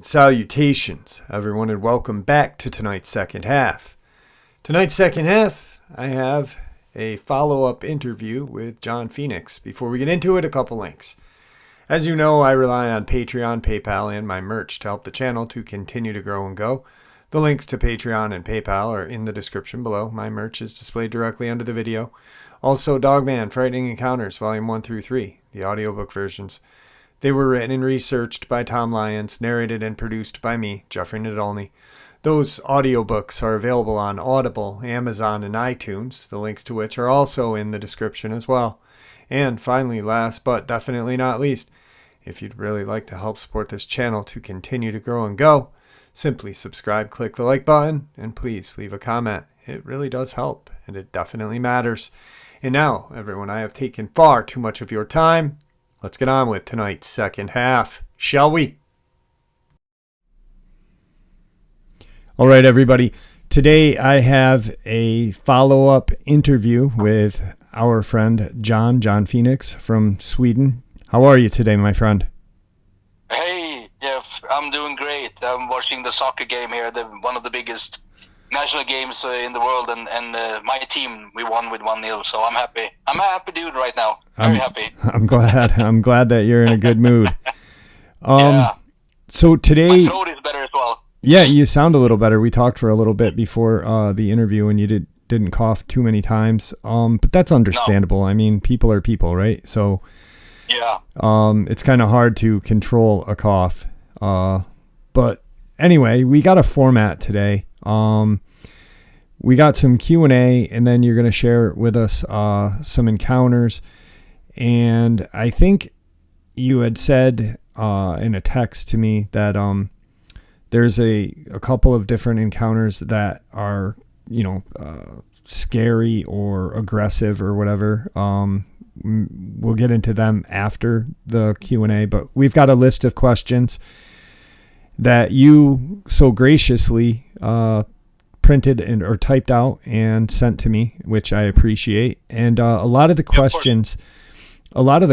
Salutations, everyone, and welcome back to tonight's second half. Tonight's second half, I have a follow-up interview with John Phoenix. Before we get into it, a couple links. As you know, I rely on Patreon, PayPal, and my merch to help the channel to continue to grow and go. The links to Patreon and PayPal are in the description below. My merch is displayed directly under the video. Also, Dogman, Frightening Encounters, Volume 1 through 3, the audiobook versions. They were written and researched by Tom Lyons, narrated and produced by me, Jeffrey Nadolny. Those audiobooks are available on Audible, Amazon, and iTunes, the links to which are also in the description as well. And finally, last but definitely not least, if you'd really like to help support this channel to continue to grow and go, simply subscribe, click the like button, and please leave a comment. It really does help, and it definitely matters. And now, everyone, I have taken far too much of your time. Let's get on with tonight's second half, shall we? All right, everybody. Today I have a follow-up interview with our friend John Phoenix from Sweden. How are you today, my friend? Hey, Jeff. I'm doing great. I'm watching the soccer game here, one of the biggest national games in the world, and my team, we won with 1-0, so I'm happy. I'm a happy dude right now. Very happy. I'm glad. I'm glad that you're in a good mood. Yeah. So today, my throat is better as well. Yeah, you sound a little better. We talked for a little bit before the interview, and you didn't cough too many times. But that's understandable. No. I mean, people are people, right? So yeah. It's kind of hard to control a cough. But anyway, we got a format today. We got some Q&A, and then you're going to share with us some encounters. And I think you had said in a text to me that there's a couple of different encounters that are, scary or aggressive or whatever. We'll get into them after the Q&A, but we've got a list of questions that you so graciously printed or typed out and sent to me, which I appreciate. And a lot of the questions, John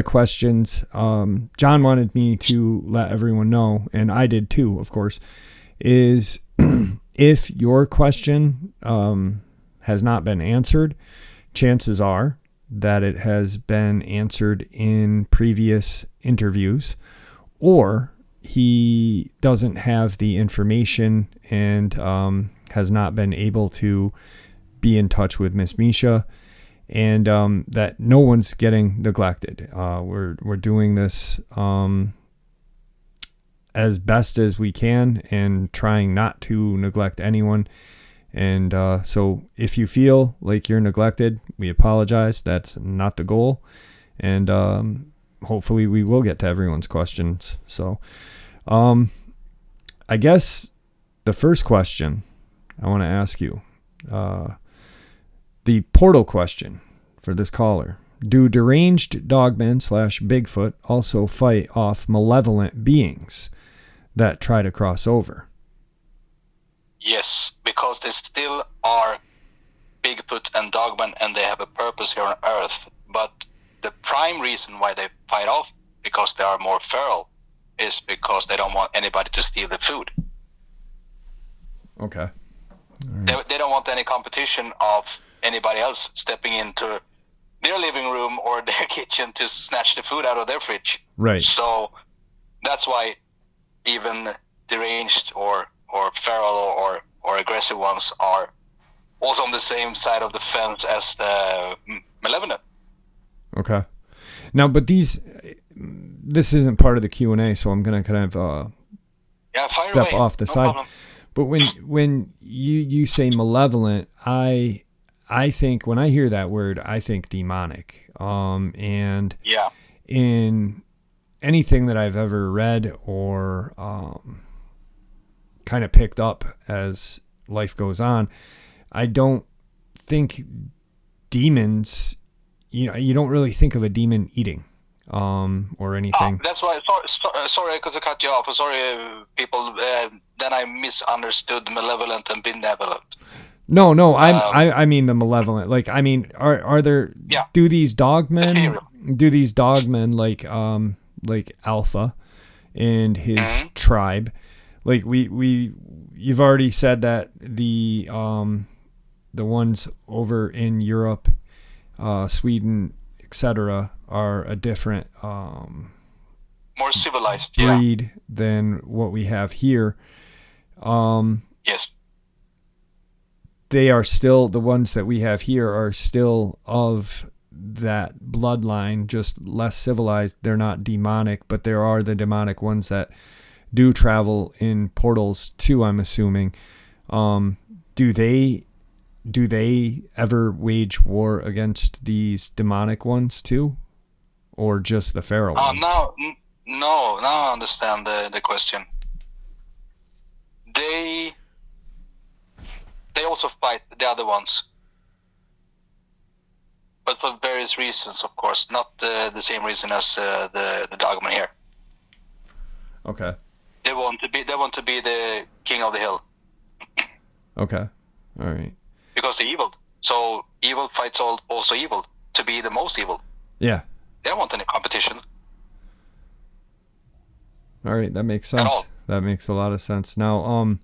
wanted me to let everyone know, and I did too, of course, is if your question has not been answered, chances are that it has been answered in previous interviews, or he doesn't have the information and has not been able to be in touch with Miss Misha, and that no one's getting neglected. We're doing this as best as we can and trying not to neglect anyone. And so if you feel like you're neglected, we apologize. That's not the goal. And hopefully we will get to everyone's questions. So I guess the first question I want to ask you, the portal question for this caller: do deranged dogmen / Bigfoot also fight off malevolent beings that try to cross over? Yes, because they still are Bigfoot and Dogman, and they have a purpose here on Earth. But the prime reason why they fight off, because they are more feral, is because they don't want anybody to steal the food. Okay. Right. They don't want any competition of anybody else stepping into their living room or their kitchen to snatch the food out of their fridge. Right. So that's why even deranged or feral or aggressive ones are also on the same side of the fence as the malevolent. Okay. Now, but this isn't part of the Q&A, so I'm going to kind of step off the side. Problem. But when you say malevolent, I think when I hear that word, I think demonic. And yeah, in anything that I've ever read or kind of picked up as life goes on, I don't think demons, you don't really think of a demon eating or anything. That's why, sorry I could cut you off. Sorry, people, then I misunderstood malevolent and benevolent. No. I mean the malevolent. Like, I mean, are there? Yeah. Do these dogmen? Ethereal. Do these dogmen like Alpha and his tribe? Like you've already said that the ones over in Europe, Sweden, etc., are a different more civilized breed than what we have here. Yes. They are still, the ones that we have here are still of that bloodline, just less civilized. They're not demonic, but there are the demonic ones that do travel in portals too, I'm assuming. Do they ever wage war against these demonic ones too? Or just the feral ones? No, now I understand the question. They also fight the other ones, but for various reasons, of course, not the same reason as the Dogman here. Okay. They want to be the king of the hill. Okay. All right. Because they're evil, so evil fights also evil to be the most evil. Yeah. They don't want any competition. All right, that makes sense. That makes a lot of sense. Now,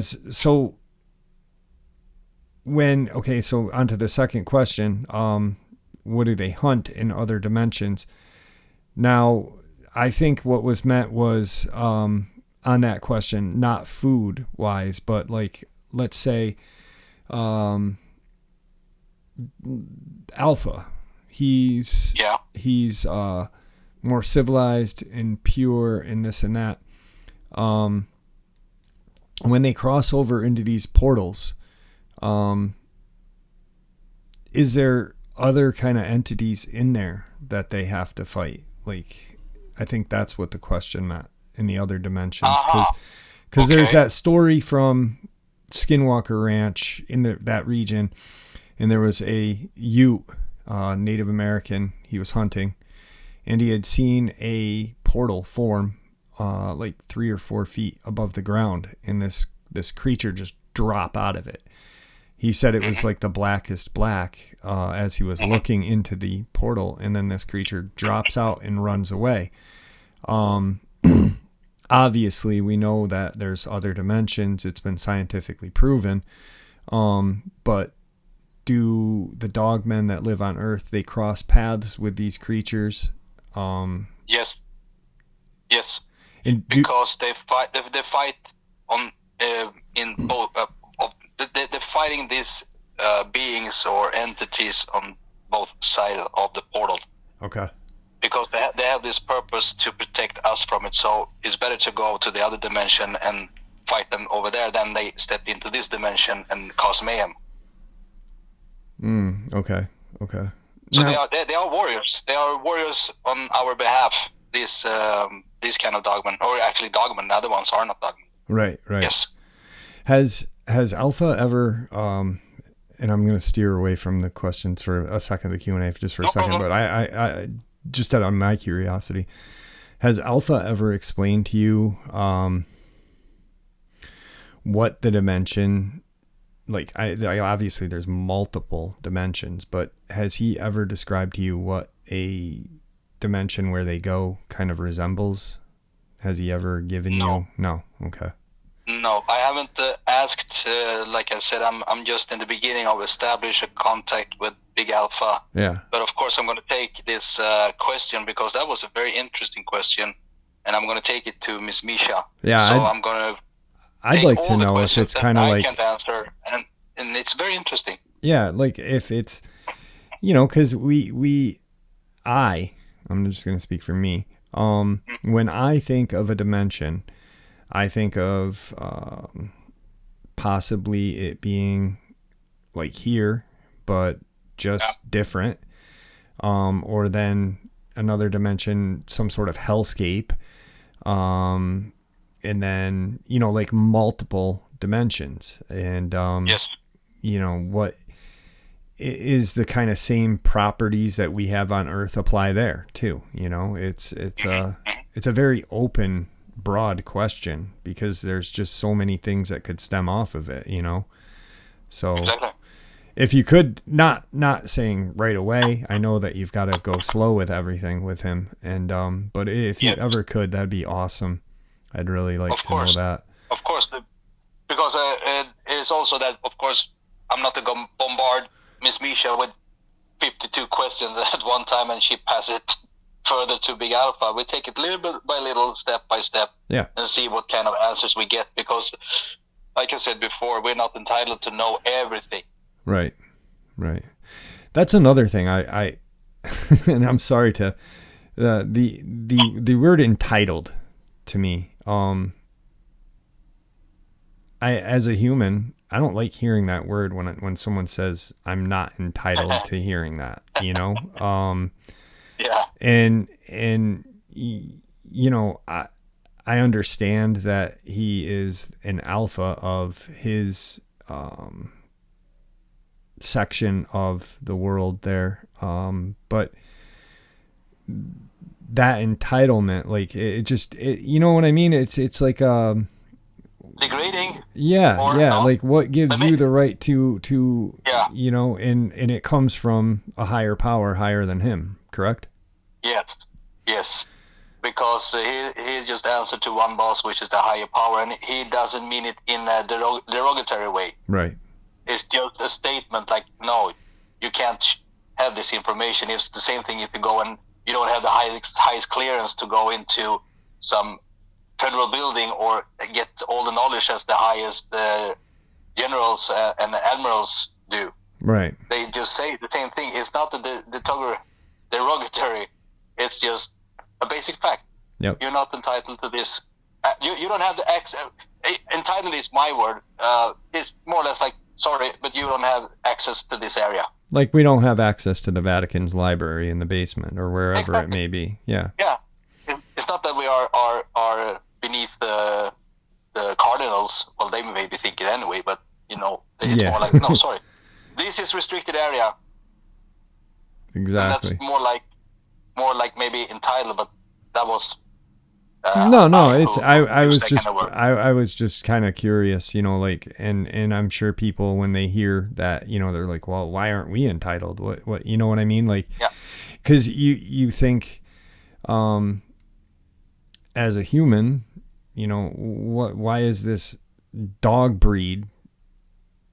so onto the second question, what do they hunt in other dimensions? Now, I think what was meant was, on that question, not food wise, but like, let's say, Alpha, he's more civilized and pure and this and that. When they cross over into these portals, is there other kind of entities in there that they have to fight? Like, I think that's what the question meant, in the other dimensions. Because there's that story from Skinwalker Ranch in that region, and there was a Ute, Native American, he was hunting, and he had seen a portal form like 3 or 4 feet above the ground, and this creature just drop out of it. He said it was like the blackest black as he was looking into the portal, and then this creature drops out and runs away. Obviously, we know that there's other dimensions. It's been scientifically proven. But do the dogmen that live on Earth, they cross paths with these creatures? Yes. And because they fight on in both. They're fighting these beings or entities on both sides of the portal. Okay. Because they have this purpose to protect us from it, so it's better to go to the other dimension and fight them over there than they step into this dimension and cause mayhem. Okay. So now, they are warriors. They are warriors on our behalf. These kind of dogmen, or actually dogmen. The other ones are not dogmen. Right. Yes. Has Alpha ever? And I'm going to steer away from the questions for a second, the Q&A just for a second. But I just out of my curiosity, has Alpha ever explained to you what the dimension? Like, I obviously there's multiple dimensions, but has he ever described to you what a dimension where they go kind of resembles? Has he ever given you? No. Okay. No, I haven't asked. Like I said, I'm just in the beginning of establish a contact with Big Alpha. Yeah. But of course, I'm going to take this question because that was a very interesting question, and I'm going to take it to Miss Misha. Yeah. So I'm going to. I'd like to know if it's kind of like. I can't answer, and it's very interesting. Yeah, like if it's, because I'm just going to speak for me. When I think of a dimension, I think of possibly it being like here, but just different. Or then another dimension, some sort of hellscape. And then, like multiple dimensions. And, yes. What is the kind of same properties that we have on Earth apply there too. It's a very open broad question because there's just so many things that could stem off of it, you know? So Exactly. if you could, not saying right away, I know that you've got to go slow with everything with him, and but if you ever could, that'd be awesome. I'd really like to know that. Of course, because it's also that, of course, I'm not going to bombard Miss Misha with 52 questions at one time and she passes it further to Big Alpha. We take it little bit by little, step by step, and see what kind of answers we get, because, like I said before, we're not entitled to know everything. Right. That's another thing. I and I'm sorry to the word entitled to me. I, as a human, I don't like hearing that word when someone says I'm not entitled to hearing that, you know? Yeah. And you know, I understand that he is an alpha of his section of the world there, but that entitlement, like it you know what I mean? It's like degrading. Yeah. Like, what gives you the right to you know, and it comes from a higher power, higher than him, correct? Yes. Because he just answered to one boss, which is the higher power, and he doesn't mean it in a derogatory way. Right. It's just a statement like, no, you can't have this information. It's the same thing if you go and you don't have the highest clearance to go into some federal building or get all the knowledge as the highest generals and admirals do. Right. They just say the same thing. It's not the derogatory. It's just a basic fact. Yep. You're not entitled to this. You don't have the access. Entitled is my word. It's more or less like, sorry, but you don't have access to this area. Like we don't have access to the Vatican's library in the basement or wherever it may be. Yeah. Yeah. It's not that we are beneath the cardinals. Well, they may be thinking anyway, but you know, it's more like, no, sorry, this is restricted area. Exactly. And that's more like maybe entitled, but that was. No, it's I was just kind of curious, you know, like, and I'm sure people, when they hear that, you know, they're like, well, why aren't we entitled? What you know what I mean? Like, because you think, as a human, you know, why is this dog breed,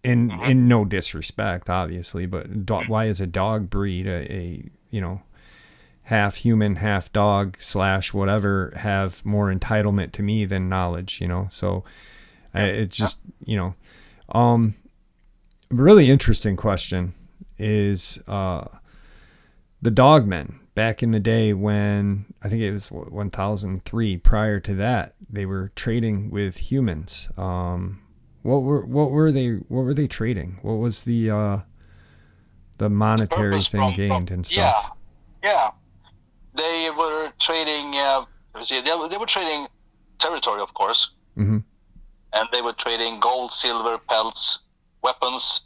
in no disrespect, obviously, but why is a dog breed a you know, half human, half dog / whatever, have more entitlement to me than knowledge, you know? So it's just, you know, a really interesting question is, the Dogmen back in the day when, I think it was 1003, prior to that, they were trading with humans. What were they trading? What was the monetary thing gained and stuff? Yeah. They were trading. They were trading territory, of course, and they were trading gold, silver, pelts, weapons.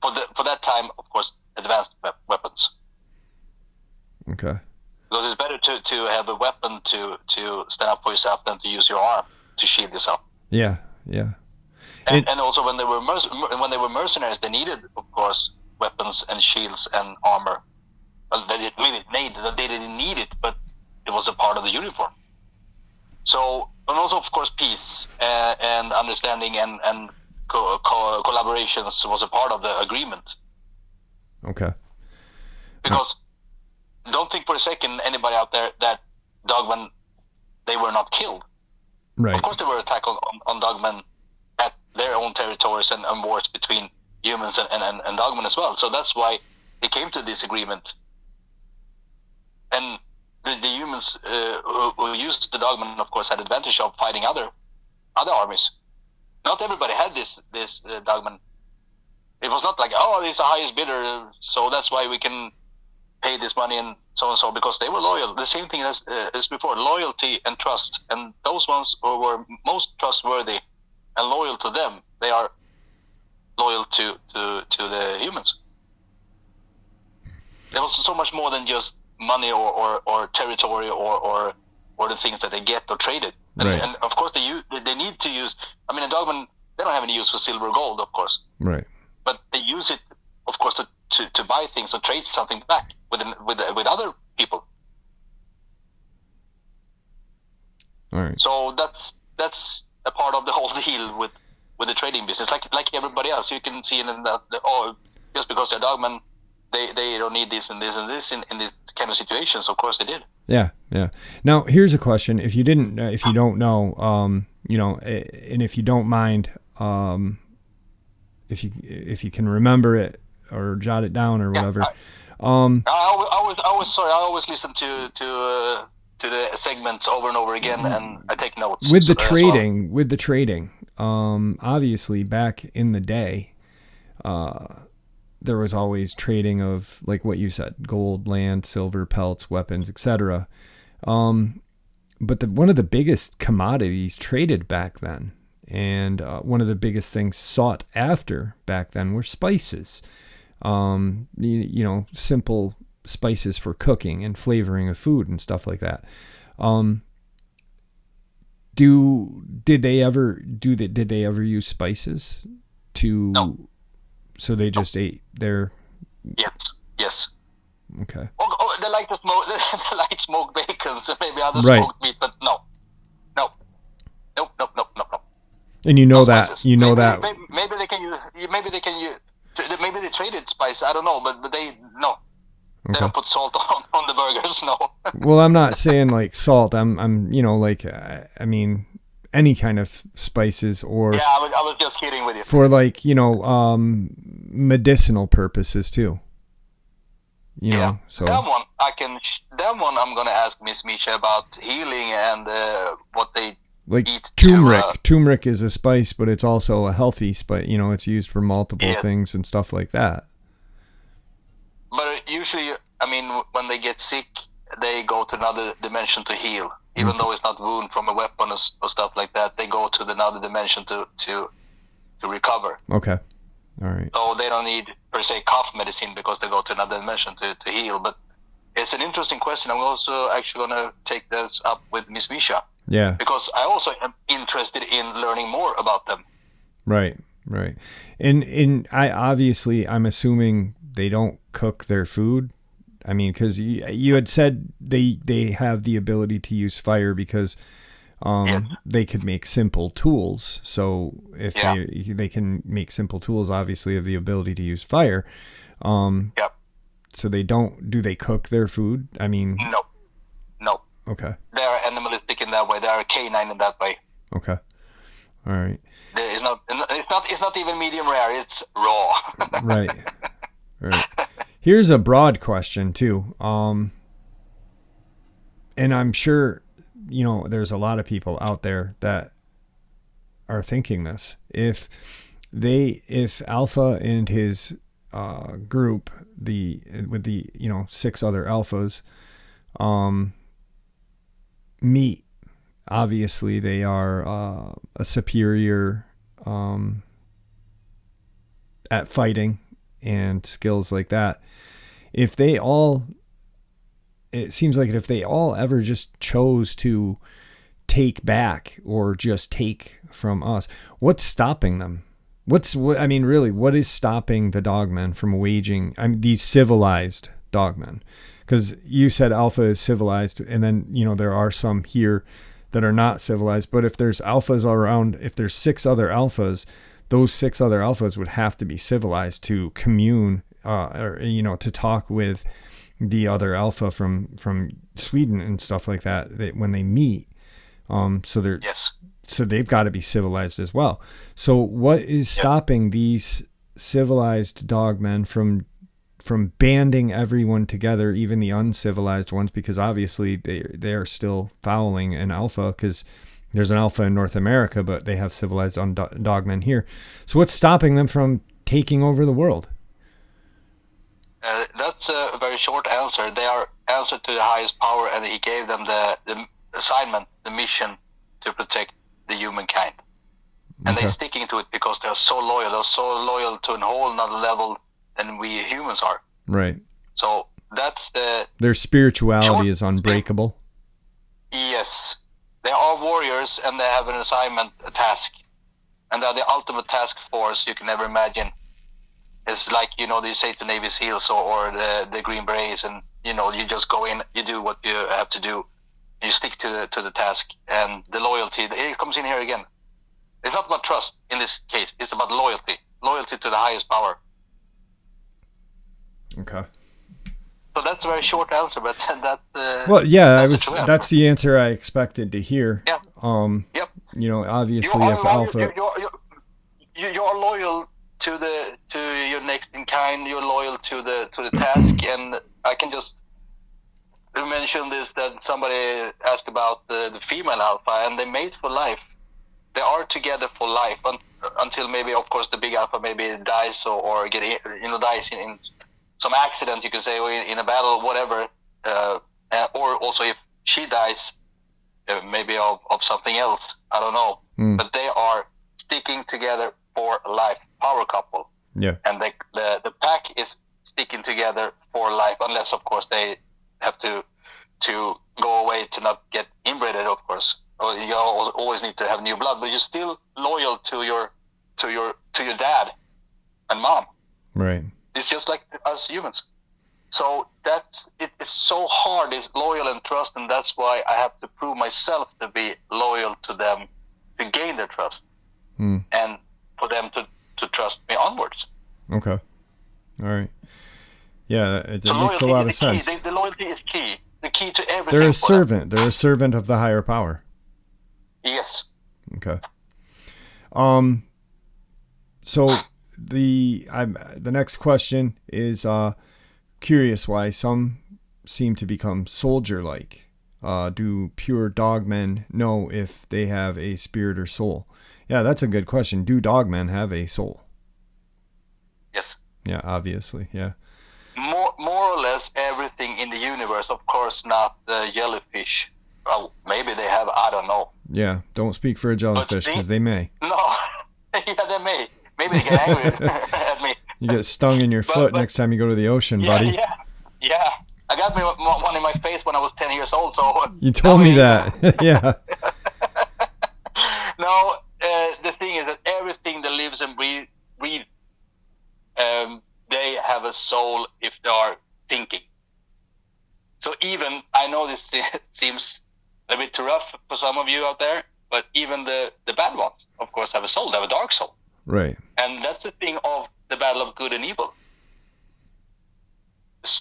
For that time, of course, advanced weapons. Okay. Because it's better to have a weapon to stand up for yourself than to use your arm to shield yourself. Yeah. And also when they were mercenaries, they needed, of course, weapons and shields and armor. Well, they didn't need it, but it was a part of the uniform. So, and also, of course, peace and understanding and collaborations was a part of the agreement. Okay. Because don't think for a second, anybody out there, that Dogman, they were not killed. Right. Of course, they were attacked on Dogman at their own territories and wars between humans and Dogman as well. So that's why they came to this agreement. And the humans who used the Dogman, of course, had advantage of fighting other armies. Not everybody had this Dogman. It was not like, oh, he's the highest bidder, so that's why we can pay this money and so, because they were loyal. The same thing as before, loyalty and trust. And those ones who were most trustworthy and loyal to them, they are loyal to the humans. There was so much more than just money or territory or or the things that they get or traded. And, Right. and of course they need to use. I mean, in Dogman they don't have any use for silver or gold, of course. Right. But they use it, of course, to buy things or trade something back with other people. All right. So that's a part of the whole deal with the trading business. Like everybody else, you can see in that just because they're Dogmen, they don't need this and this and this in this kind of situations. Of course they did. Yeah, yeah. Now here's a question: if you don't know, and if you don't mind, if you can remember it or jot it down or whatever. I always listen to the segments over and over again, and I take notes. With the trading, obviously back in the day, there was always trading of, like what you said, gold, land, silver, pelts, weapons, etc. But one of the biggest commodities traded back then, and one of the biggest things sought after back then, were spices. Simple spices for cooking and flavoring of food and stuff like that. Did they ever use spices to? No. So they just ate their. Yes. Okay. They like to smoke. They like smoked bacon, so maybe other Right. smoked meat, but no. And No that spices. that Maybe they can use. Maybe they traded spice. I don't know, but they no. Okay. They don't put salt on the burgers. No. Well, I'm not saying like salt. I'm I mean any kind of spices or. Yeah, I was just kidding with you. For like medicinal purposes too. So that one I'm gonna ask Miss Misha about healing and what they like eat. turmeric. Turmeric is a spice, but it's also a healthy spice. It's used for multiple things and stuff like that. But usually, I mean, when they get sick, they go to another dimension to heal. Even though it's not wound from a weapon or stuff like that, they go to another dimension to recover. Okay. All right. So they don't need, per se, cough medicine because they go to another dimension to heal. But it's an interesting question. I'm also actually going to take this up with Miss Misha. Yeah. Because I also am interested in learning more about them. Right. And I'm assuming they don't cook their food. I mean, because you had said they have the ability to use fire because they could make simple tools. So if they can make simple tools, obviously have the ability to use fire. So they don't. Do they cook their food? I mean, no. Okay. They are animalistic in that way. They are canine in that way. Okay. All right. It's not even medium rare. It's raw. Right. Here's a broad question too. And I'm sure, there's a lot of people out there that are thinking this. If Alpha and his group, with the 6 other alphas, meet, obviously they are a superior at fighting and skills like that. It seems like if they all ever just chose to take back or just take from us, what's stopping them? What is stopping the Dogmen from waging, these civilized Dogmen? Because you said Alpha is civilized, and then, there are some here that are not civilized. But if there's alphas around, if there's 6 other alphas, those 6 other alphas would have to be civilized to commune, or to talk with the other alpha from Sweden and stuff like that. When they meet, so they've got to be civilized as well. So what is stopping these civilized Dogmen from banding everyone together, even the uncivilized ones? Because obviously they are still fouling an alpha, because there's an alpha in North America, but they have civilized Dogmen here. So what's stopping them from taking over the world? That's a very short answer. They are answered to the highest power, and he gave them the assignment, the mission to protect the humankind. And they're sticking to it because they're so loyal. They're so loyal to a whole nother level than we humans are. Right. So that's their spirituality is unbreakable. Yes. They are warriors, and they have an assignment, a task. And they're the ultimate task force you can ever imagine. It's like, they say to Navy SEALs or the Green Berets, and, you just go in, you do what you have to do, and you stick to the task. And the loyalty, it comes in here again. It's not about trust in this case. It's about loyalty. Loyalty to the highest power. Okay. So that's a very short answer, but that. Well, yeah, that's the answer I expected to hear. Yeah. Yep. Obviously, if Alpha. You're loyal to your next in kind. You're loyal to the task, and I can just mention this, that somebody asked about the female alpha, and they mate for life. They are together for life until maybe, of course, the big alpha maybe dies or dies in some accident, you could say, or in a battle, whatever, or also if she dies, maybe of something else, I don't know. But they are sticking together for life, power couple. Yeah. And the pack is sticking together for life, unless, of course, they have to go away to not get inbreeded, of course. Or you always need to have new blood, but you're still loyal to your dad and mom. Right. It's just like us humans. So it's so hard, is loyal and trust, and that's why I have to prove myself to be loyal to them to gain their trust, and for them to trust me onwards. Okay. All right. Yeah, it makes a lot of sense. The loyalty is key. The key to everything. They're a servant. They're a servant of the higher power. Yes. Okay. So the next question is curious why some seem to become soldier-like. Do pure dogmen know if they have a spirit or soul? Yeah, that's a good question. Do dogmen have a soul? Yes. Yeah, obviously. Yeah. More or less everything in the universe. Of course, not the jellyfish. Well, maybe they have. I don't know. Yeah, don't speak for a jellyfish because they may. No. Yeah, they may. Maybe they get angry at me. You get stung in your foot next time you go to the ocean, buddy. Yeah. I got me one in my face when I was 10 years old. So you told me that. Yeah. No, the thing is that everything that lives and breathes, they have a soul if they are thinking. So even, I know this seems a bit too rough for some of you out there, but even the bad ones, of course, have a soul. They have a dark soul. Right. And that's the thing of the battle of good and evil.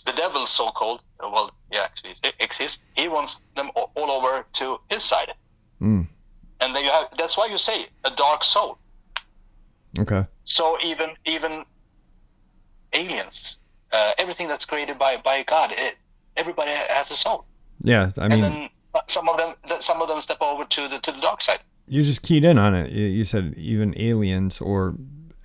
The devil, so-called, well, yeah, actually exists. He wants them all over to his side. And then that's why you say a dark soul. Okay. So even aliens, everything that's created by God, everybody has a soul. Yeah, I mean, and then some of them step over to the dark side. You just keyed in on it. You said even aliens or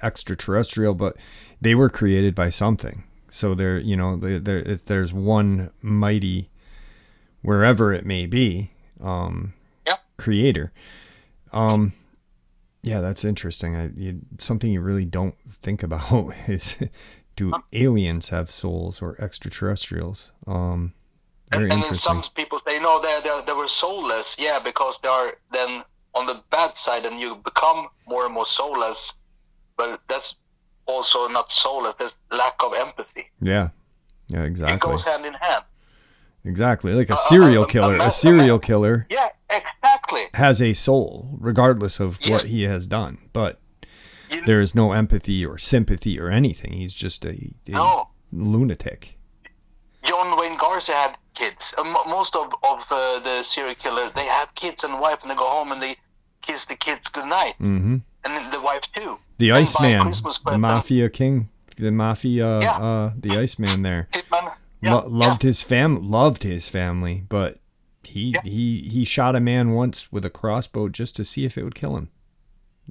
extraterrestrial, but they were created by something. So if there's one mighty, wherever it may be, creator. Yeah, that's interesting. Something you really don't think about is, do aliens have souls or extraterrestrials? Very interesting. And some people say no, they were soulless. Yeah, because they are then on the bad side, and you become more and more soulless. But that's also not soulless. There's lack of empathy. Yeah, exactly. It goes hand in hand. Exactly, like a serial killer. A serial killer. Yeah, exactly. Has a soul, regardless of what he has done. But there is no empathy or sympathy or anything. He's just a lunatic. John Wayne Gacy had kids. Most of the serial killers, they have kids and wife, and they go home and they kiss the kids goodnight. Mm-hmm. And the wife too. The Iceman, the Mafia King, the Iceman there. Hitman. Loved his family, but he shot a man once with a crossbow just to see if it would kill him.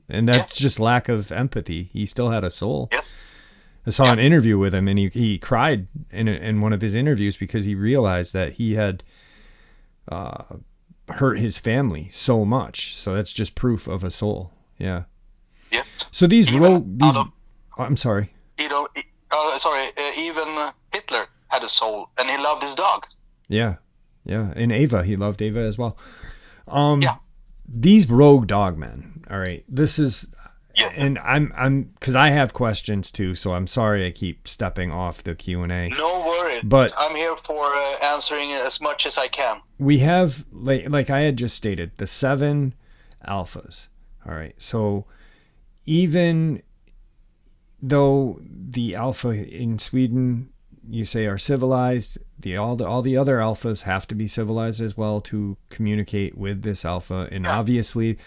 And that's just lack of empathy. He still had a soul. Yep. I saw an interview with him, and he cried in one of his interviews because he realized that he had hurt his family so much. So that's just proof of a soul. Yeah. Yes. So I'm sorry. Even Hitler had a soul, and he loved his dogs. Yeah. Yeah, and Ava, he loved Ava as well. Yeah. These rogue dogmen. All right, this is, Yeah. and I'm because I have questions too. So I'm sorry I keep stepping off the Q&A. No worries. But I'm here for answering as much as I can. we have like I had just stated the 7 alphas. All right, so even though the alpha in Sweden you say are civilized, all the other alphas have to be civilized as well to communicate with this alpha, and obviously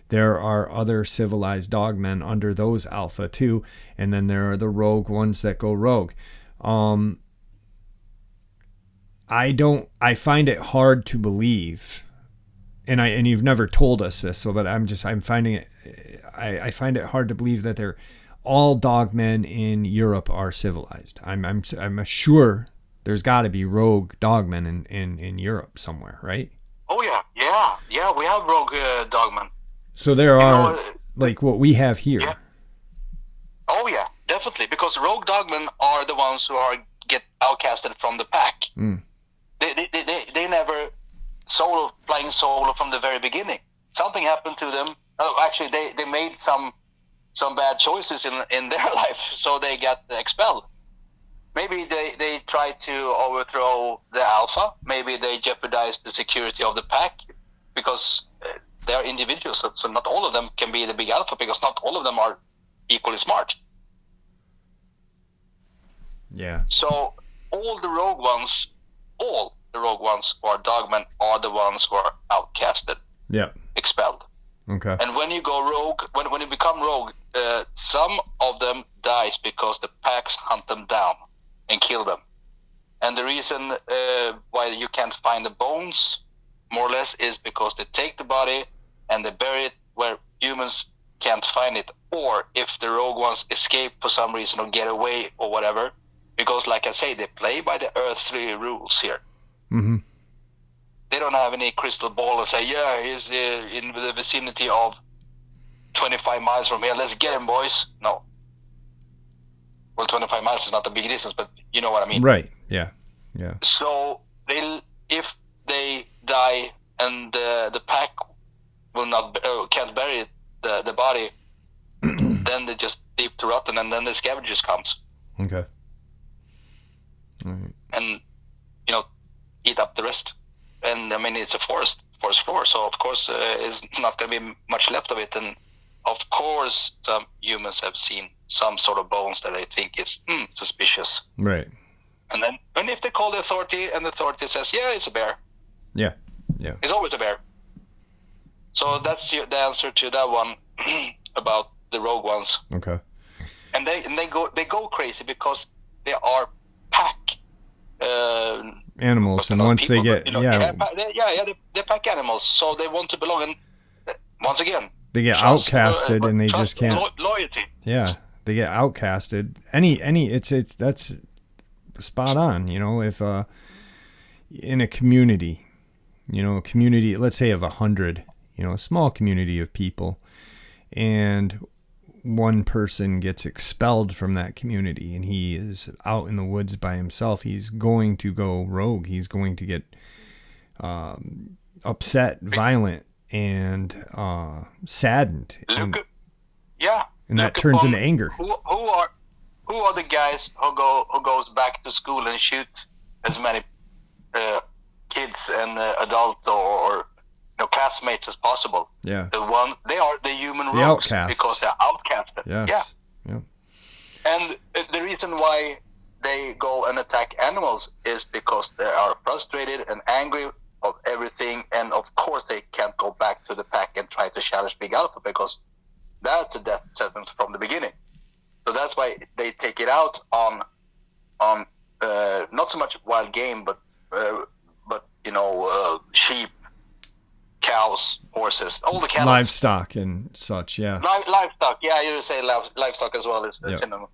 there are other civilized dogmen under those alpha too, and then there are the rogue ones that go rogue. I find it hard to believe, and you've never told us this, so but I'm finding it I find it hard to believe that they're all dogmen in Europe are civilized. I'm sure there's got to be rogue dogmen in Europe somewhere, right? Oh yeah. We have rogue dogmen. So there are like what we have here. Yeah. Oh yeah, definitely. Because rogue dogmen are the ones who get outcasted from the pack. They never flying solo from the very beginning. Something happened to them. Oh, actually, they made some bad choices in their life, so they got expelled. Maybe they tried to overthrow the alpha. Maybe they jeopardized the security of the pack because they are individuals. So not all of them can be the big alpha because not all of them are equally smart. Yeah. So all the rogue ones who are dogmen are the ones who are outcasted. Yeah. Expelled. Okay. And when you go rogue, when you become rogue, some of them dies because the packs hunt them down and kill them. And the reason why you can't find the bones, more or less, is because they take the body and they bury it where humans can't find it. Or if the rogue ones escape for some reason or get away or whatever, because like I say, they play by the earthly rules here. Mm-hmm. They don't have any crystal ball and say, yeah, he's in the vicinity of 25 miles from here. Let's get him, boys. No. Well, 25 miles is not a big distance, but you know what I mean. Right. Yeah. Yeah. So if they die and the pack will not can't bury the body, then they just leave to rotten, and then the scavengers comes. Okay. All right. And eat up the rest. And I mean, it's a forest floor, so of course it's not going to be much left of it. And of course, some humans have seen some sort of bones that they think is suspicious. Right. And if they call the authority and the authority says, yeah, it's a bear. Yeah. Yeah. It's always a bear. So that's the answer to that one about the rogue ones. Okay. And they go crazy because they are pack animals, and once people, they get they're pack animals, so they want to belong. And once again, they get outcasted, and they just can't. Loyalty. Yeah, they get outcasted. It's that's spot on. If in a community, let's say of 100, a small community of people, and one person gets expelled from that community and he is out in the woods by himself, he's going to go rogue. He's going to get upset, violent, and saddened. And that turns into anger. Who are the guys who goes back to school and shoot as many kids and adults or classmates as possible? Yeah. They are the human rogues, outcasts, because they're outcasted. Yes. Yeah. And the reason why they go and attack animals is because they are frustrated and angry of everything, and of course they can't go back to the pack and try to challenge Big Alpha because that's a death sentence from the beginning. So that's why they take it out on not so much wild game, but sheep, cows, horses, all the cattle. Livestock and such, yeah. Livestock, yeah, you say livestock as well as synonym.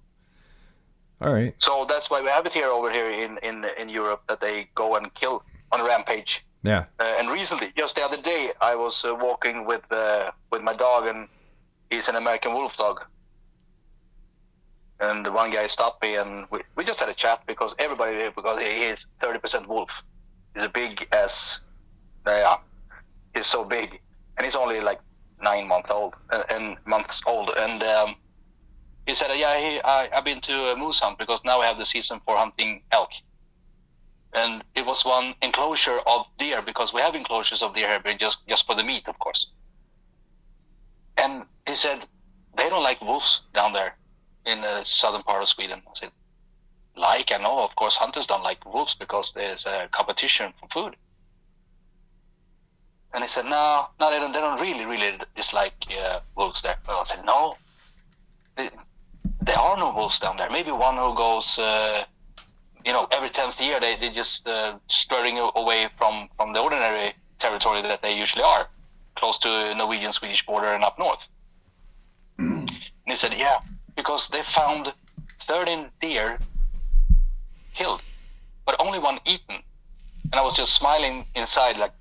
All right. So that's why we have it over here in Europe, that they go and kill on a rampage. Yeah. And recently, just the other day, I was walking with my dog, and he's an American wolf dog. And the one guy stopped me, and we just had a chat because he is 30% wolf. He's a big as, he's so big, and he's only like 9 months old, and he said, I've been to a moose hunt because now we have the season for hunting elk. And it was one enclosure of deer, because we have enclosures of deer here, but just for the meat, of course. And he said, they don't like wolves down there in the southern part of Sweden. I said, I know, of course, hunters don't like wolves because there's a competition for food. And he said, no, they don't really dislike wolves there. Well, I said, no, there are no wolves down there. Maybe one who goes, every 10th year they just straying away from the ordinary territory that they usually are, close to Norwegian-Swedish border and up north. And he said, yeah, because they found 13 deer killed, but only one eaten. And I was just smiling inside like,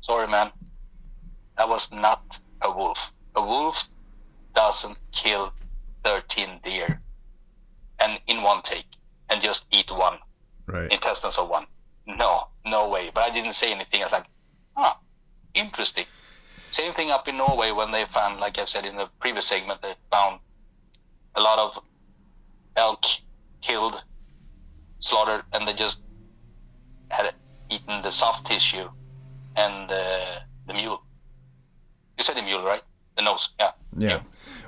sorry, man, that was not a wolf. A wolf doesn't kill 13 deer and in one take and just eat one, right, intestines of one. No way. But I didn't say anything. I was like, interesting. Same thing up in Norway when they found, like I said in the previous segment, they found a lot of elk killed, slaughtered, and they just had eaten the soft tissue and the mule. You said the mule, right? The nose, yeah. Yeah.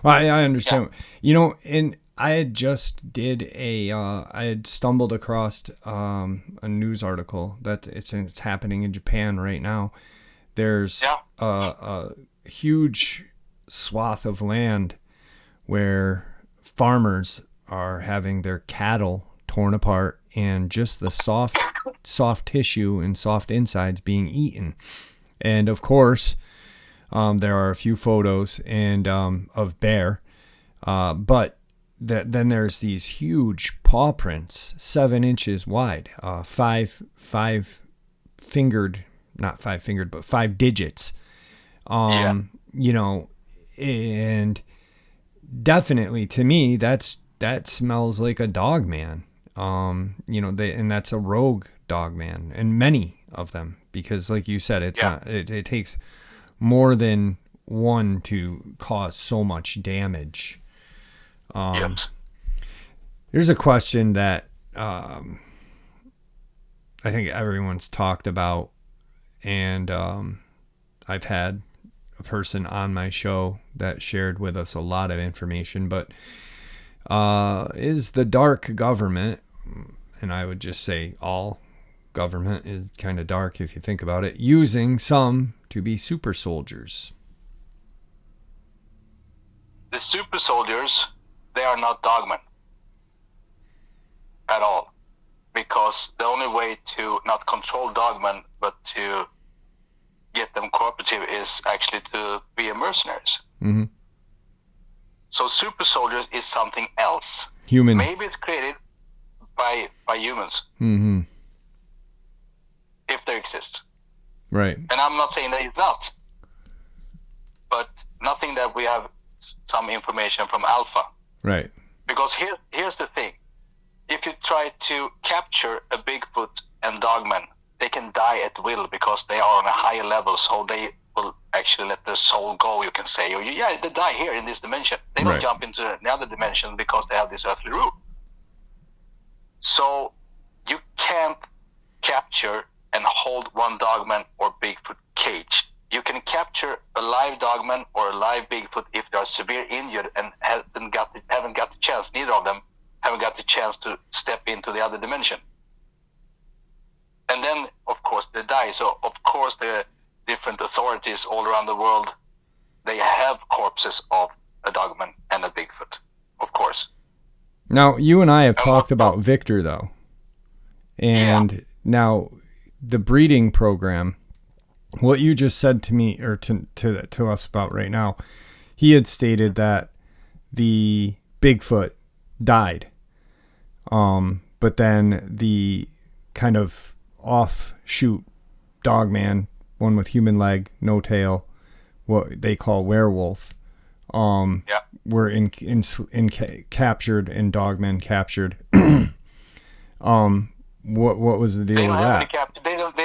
Well, I understand. Yeah. And I had just I had stumbled across a news article that it's happening in Japan right now. There's a huge swath of land where farmers are having their cattle torn apart and just the soft tissue and soft insides being eaten. And of course, there are a few photos and of bear, but then there's these huge paw prints, 7 inches wide, 5 digits. And definitely to me, that smells like a Dogman. And that's a rogue Dogman, and many of them, because like you said, it's not, it takes more than one to cause so much damage. There's a question that I think everyone's talked about, and I've had a person on my show that shared with us a lot of information, but is the dark government, and I would just say all government is kind of dark if you think about it, using some to be super soldiers? The super soldiers, they are not Dogmen at all, because the only way to not control Dogmen but to get them cooperative is actually to be a mercenaries. Mm-hmm. So super soldiers is something else. Human. Maybe it's created by humans. Mm-hmm. If they exist. Right. And I'm not saying that it's not, but nothing that we have some information from Alpha. Right. Because here's the thing. If you try to capture a Bigfoot and Dogman, they can die at will because they are on a higher level, so they will actually let their soul go, you can say. Or they die here in this dimension. They don't jump into another dimension because they have this earthly rule. So you can't capture and hold one Dogman or Bigfoot caged. You can capture a live Dogman or a live Bigfoot if they are severe injured and haven't got the chance, neither of them haven't got the chance to step into the other dimension. And then, of course, they die. So, of course, the different authorities all around the world, they have corpses of a Dogman and a Bigfoot, of course. Now, you and I have talked about Victor, though. And now, the breeding program, what you just said to me, or to us about right now, he had stated that the Bigfoot died. But then the kind of offshoot Dogman, one with human leg, no tail, what they call werewolf, were captured and Dogmen captured. What was the deal They don't with have that? any capture. They don't.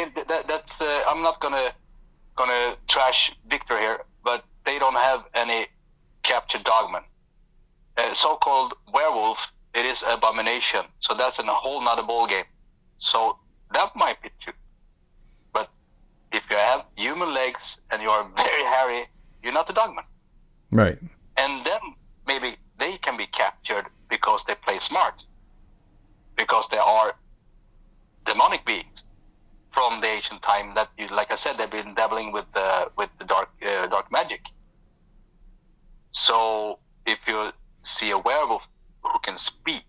That's. I'm not gonna trash Victor here, but they don't have any captured dogmen. So-called werewolf, it is abomination. So that's a whole nother ball game. So that might be true. But if you have human legs and you are very hairy, you're not a dogman. Right. And then maybe they can be captured because they play smart. Because they are demonic beings from the ancient time that, like I said, they've been dabbling with the dark magic. So if you see a werewolf who can speak,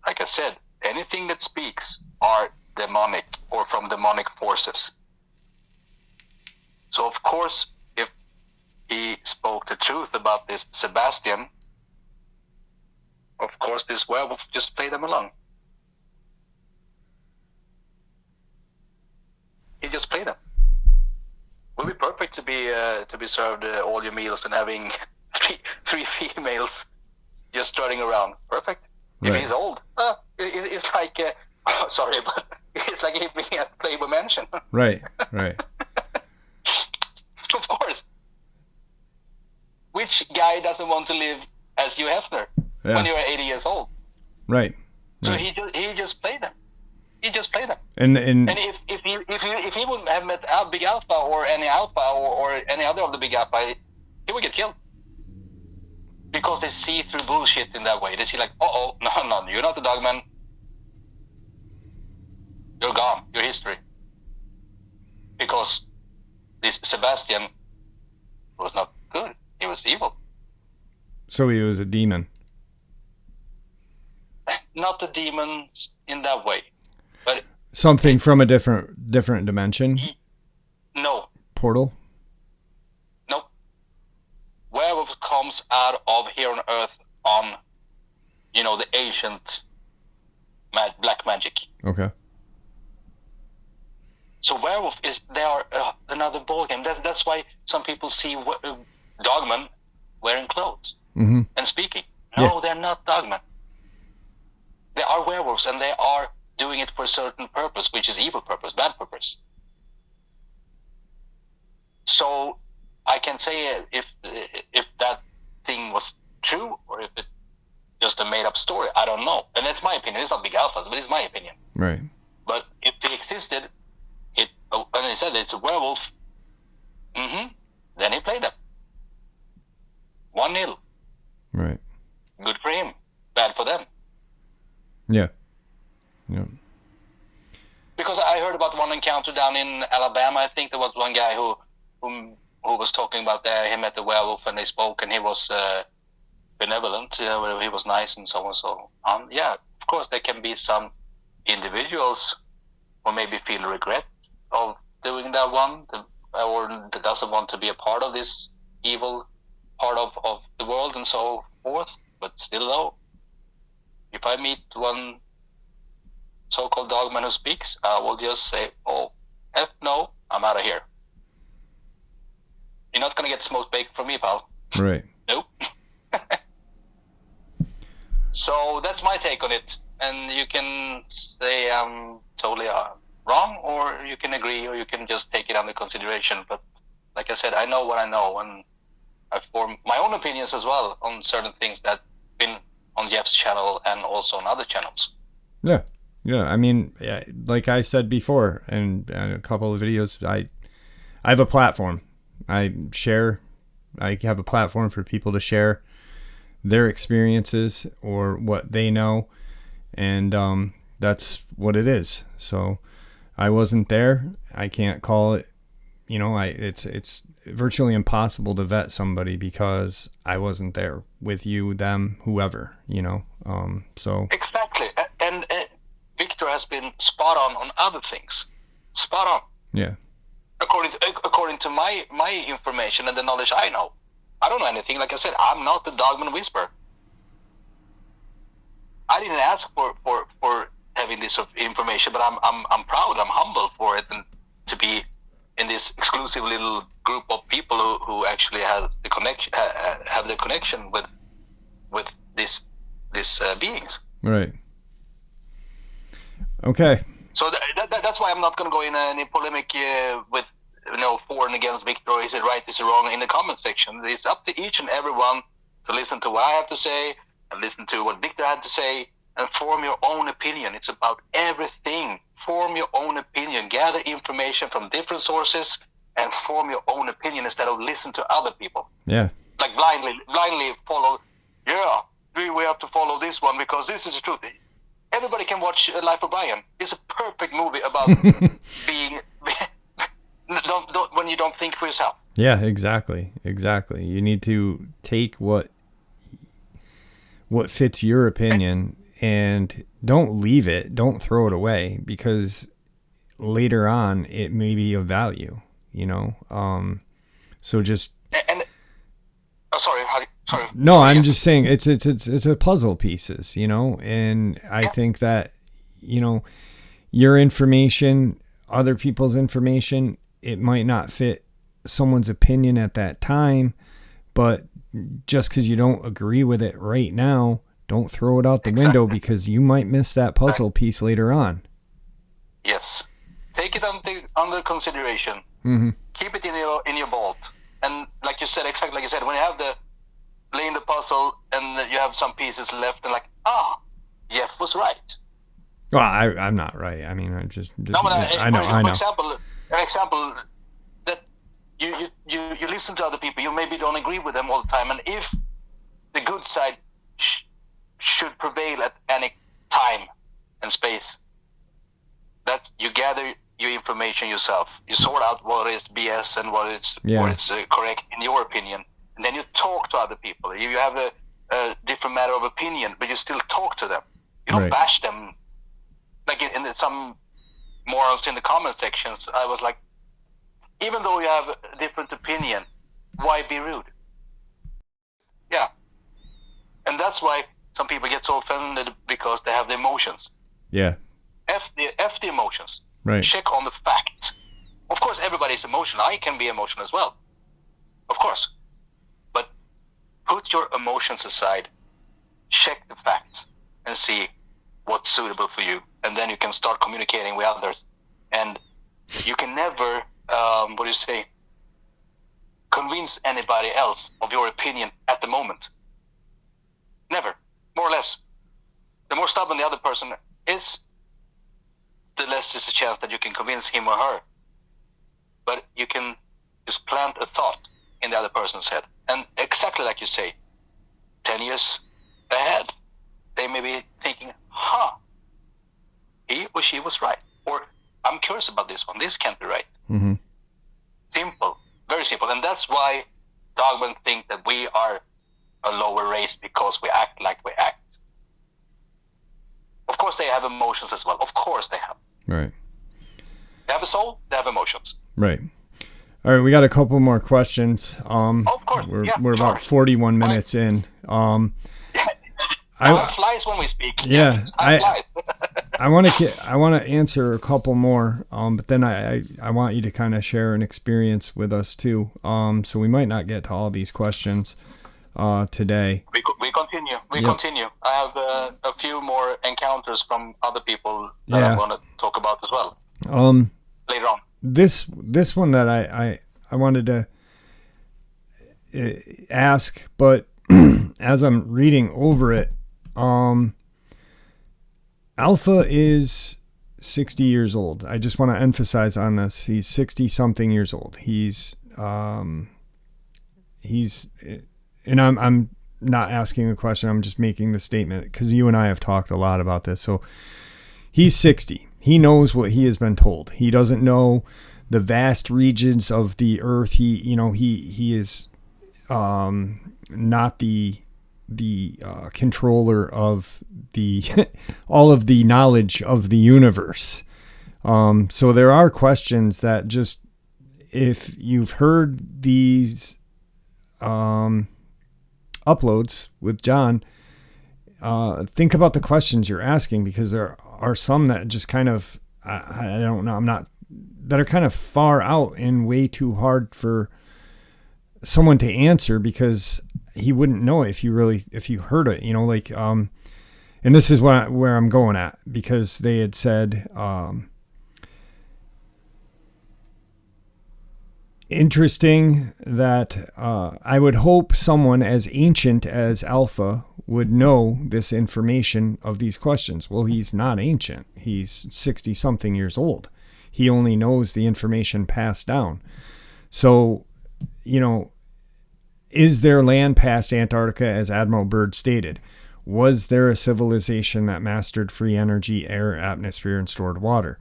like I said, anything that speaks are demonic or from demonic forces. So of course, if he spoke the truth about this Sebastian, of course this werewolf just played them along. He just played them. Would be perfect to be served all your meals and having three females just strutting around. Perfect. Right. If he's old, it's like sorry, but it's like if being at Playboy Mansion. Right. Of course. Which guy doesn't want to live as Hugh Hefner when you're 80 years old? Right. So he just played them. He just played them. And if he wouldn't have met Big Alpha or any Alpha or any other of the Big Alpha, he would get killed. Because they see through bullshit in that way. They see like, no, you're not the Dogman. You're gone. You're history. Because this Sebastian was not good. He was evil. So he was a demon. Not the demons in that way. But something from a different dimension? No. Portal? No. Werewolf comes out of here on Earth on, the ancient black magic. Okay. So werewolf they are another ballgame. That's why some people see dogmen wearing clothes and speaking. No, they're not dogmen. They are werewolves, and they are doing it for a certain purpose, which is evil purpose, bad purpose. So I can say if that thing was true or if it just a made up story, I don't know. And that's my opinion. It's not Big Alphas, but it's my opinion. Right. But if it existed, and he said it's a werewolf, then he played them. 1-0. Right. Good for him. Bad for them. Yeah. Because I heard about one encounter down in Alabama. I think there was one guy who was talking about he met the werewolf and they spoke, and he was benevolent. He was nice and so on. So yeah, of course there can be some individuals who maybe feel regret of doing that one, or that doesn't want to be a part of this evil part of the world and so forth. But still, though, if I meet one so-called dogman who speaks, I will just say, F no, I'm out of here. You're not going to get smoked bacon from me, pal. Right. Nope. So that's my take on it. And you can say I'm totally wrong, or you can agree, or you can just take it under consideration. But like I said, I know what I know, and I form my own opinions as well on certain things that have been on Jeff's channel and also on other channels. Yeah. I mean, like I said before in a couple of videos, I have a platform. I have a platform for people to share their experiences or what they know, and that's what it is. So I wasn't there. I can't call it. It's virtually impossible to vet somebody because I wasn't there with you, them, whoever. So exactly. And Victor has been spot on other things. Spot on. Yeah. According to my information and the knowledge I know. I don't know anything. Like I said, I'm not the Dogman whisperer. I didn't ask for having this information, but I'm proud. I'm humble for it, and to be in this exclusive little group of people who actually have the connection with these beings. Right. Okay. that's why I'm not going to go in any polemic with for and against Victor, or is it right, is it wrong, in the comment section. It's up to each and everyone to listen to what I have to say and listen to what Victor had to say and form your own opinion. It's about everything. Form your own opinion. Gather information from different sources and form your own opinion instead of listen to other people. Yeah. Like blindly follow. Yeah, we have to follow this one because this is the truth. Everybody can watch Life of Brian. It's a perfect movie about being. Don't when you don't think for yourself. Yeah, exactly. You need to take what fits your opinion and don't leave it. Don't throw it away because later on it may be of value. So just. Sorry. No, I'm just saying it's a puzzle pieces, and I think that, your information, other people's information, it might not fit someone's opinion at that time, but just because you don't agree with it right now, don't throw it out the window because you might miss that puzzle piece later on. Yes. Take it under consideration. Mm-hmm. Keep it in your vault. And like you said, when you have laying the puzzle and you have some pieces left and Jeff was right. Well, I'm not right. I mean, I know. For example, that you listen to other people, you maybe don't agree with them all the time, and if the good side should prevail at any time and space, that you gather your information yourself. You sort out what is BS and what is correct in your opinion, and then you talk to other people. You have a different matter of opinion, but you still talk to them. You don't bash them. Like in some morons in the comment sections, I was like, even though you have a different opinion, why be rude? Yeah. And that's why some people get so offended because they have the emotions. Yeah. F the emotions. Right. Check on the facts. Of course, everybody's emotional. I can be emotional as well. Of course. But put your emotions aside. Check the facts and see what's suitable for you. And then you can start communicating with others. And you can never, convince anybody else of your opinion at the moment. Never. More or less. The more stubborn the other person is, the less is the chance that you can convince him or her. But you can just plant a thought in the other person's head. And exactly like you say, 10 years ahead, they may be thinking, he or she was right. Or, I'm curious about this one. This can't be right. Mm-hmm. Simple. Very simple. And that's why Dogmen think that we are a lower race because we act like we act. Of course they have emotions as well. Of course they have. Right. They have a soul, they have emotions. Right. All right, we got a couple more questions. Of course. We're about 41 minutes in. Time flies when we speak. Yeah. I want to answer a couple more, but then I want you to kind of share an experience with us too. So we might not get to all these questions today. We continue. Continue. I have a few more encounters from other people that I want to talk about as well. Later on. This one that I wanted to ask, but as I'm reading over it, Alpha is 60 years old. I just want to emphasize on this. He's 60 something years old. He's and I'm not asking a question. I'm just making the statement because you and I have talked a lot about this. So he's 60. He knows what he has been told. He doesn't know the vast regions of the earth. He is not the controller of the all of the knowledge of the universe. So there are questions that just, if you've heard these uploads with John, think about the questions you're asking, because there are some that just kind of, I don't know, that are kind of far out and way too hard for someone to answer, because he wouldn't know if you heard it, and this is where I'm going at, because they had said, interesting that I would hope someone as ancient as Alpha would know this information of these questions. Well, he's not ancient. He's 60-something years old. He only knows the information passed down. So, is there land past Antarctica, as Admiral Byrd stated? Was there a civilization that mastered free energy, air, atmosphere, and stored water?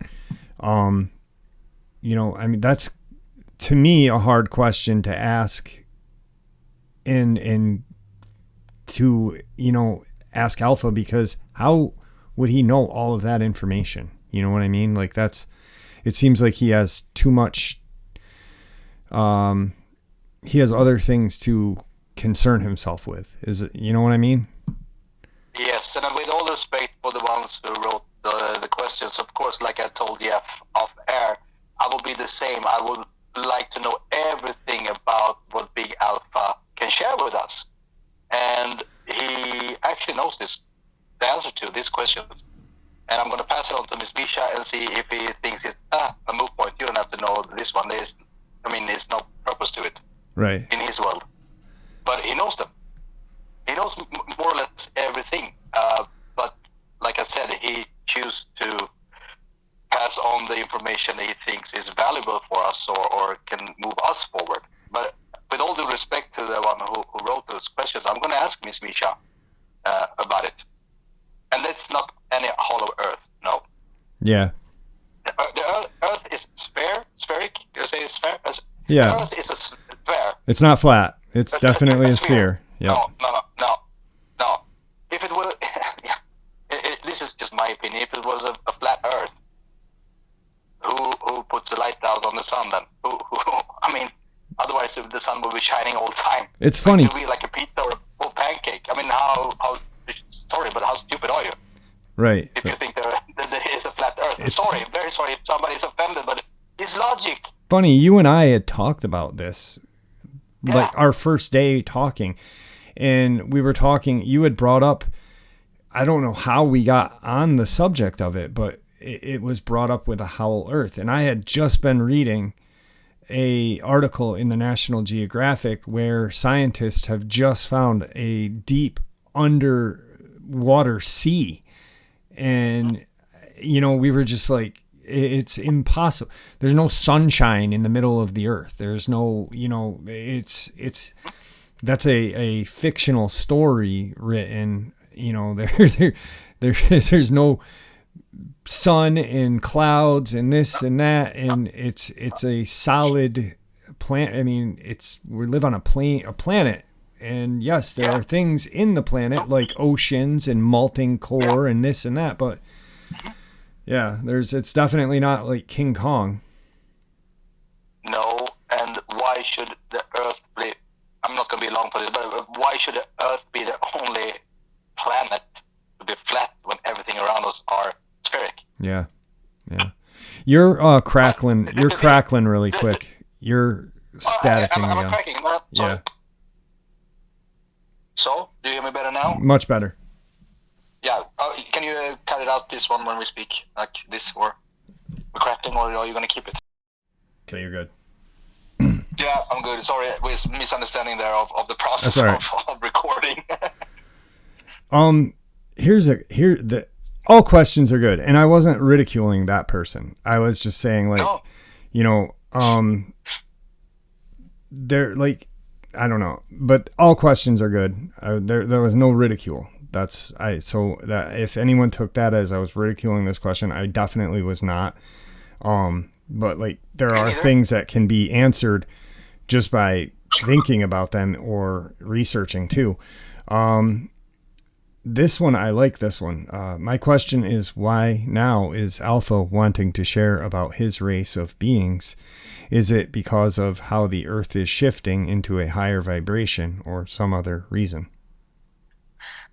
That's, to me, a hard question to ask and to, ask Alpha, because how would he know all of that information? You know what I mean? Like, it seems like he has too much, he has other things to concern himself with. You know what I mean? Yes, and with all respect for the ones who wrote the questions, of course, like I told Jeff off air, I will be the same. I would like to know everything about what Big Alpha can share with us. And he actually knows the answer to these questions. And I'm going to pass it on to Miss Misha and see if he thinks it's a moot point. You don't have to know this one. There's no purpose to it. Right. In his world. But he knows them. He knows more or less everything. But like I said, he chooses to pass on the information that he thinks is valuable for us or can move us forward. But with all due respect to the one who wrote those questions, I'm going to ask Miss Misha about it. And that's not any hollow earth, no. Yeah. The earth is spheric. You say sphere? Yeah. The earth is a sphere. It's not flat. It's definitely a sphere. Yep. No. If it was, this is just my opinion. If it was a flat earth, who puts the light out on the sun then? Otherwise the sun will be shining all the time. It's funny. It will be like a pizza or pancake. How stupid are you? Right. If you think there is a flat earth. Very sorry if somebody's offended, but it's logic. Funny, you and I had talked about this, like our first day talking, and we were talking, you had brought up, I don't know how we got on the subject of it, but it was brought up with a hollow earth. And I had just been reading a article in the National Geographic where scientists have just found a deep underwater sea. And, we were just like, it's impossible. There's no sunshine in the middle of the earth. There's no, that's a fictional story written, there's no sun and clouds and this and that. And it's a solid planet. We live on a planet. And yes, there are things in the planet like oceans and molten core and this and that, but it's definitely not like King Kong. No, and why should the Earth be, I'm not going to be long for this, but why should the Earth be the only planet to be flat when everything around us are spheric? Yeah. You're crackling really quick. You're staticking I'm again. cracking. Yeah. So, do you hear me better now? Much better. Yeah. Can you cut it out, this one, when we speak like this, or we're cracking, or are you going to keep it? Okay, you're good. Yeah, I'm good. Sorry, with misunderstanding there of the process of recording. All questions are good, and I wasn't ridiculing that person. I was just saying, they're like, I don't know, but all questions are good. There was no ridicule. So that if anyone took that as I was ridiculing this question, I definitely was not. But like, there are things that can be answered just by thinking about them or researching too. This one, I like this one. My question is, why now is Alpha wanting to share about his race of beings? Is it because of how the Earth is shifting into a higher vibration, or some other reason?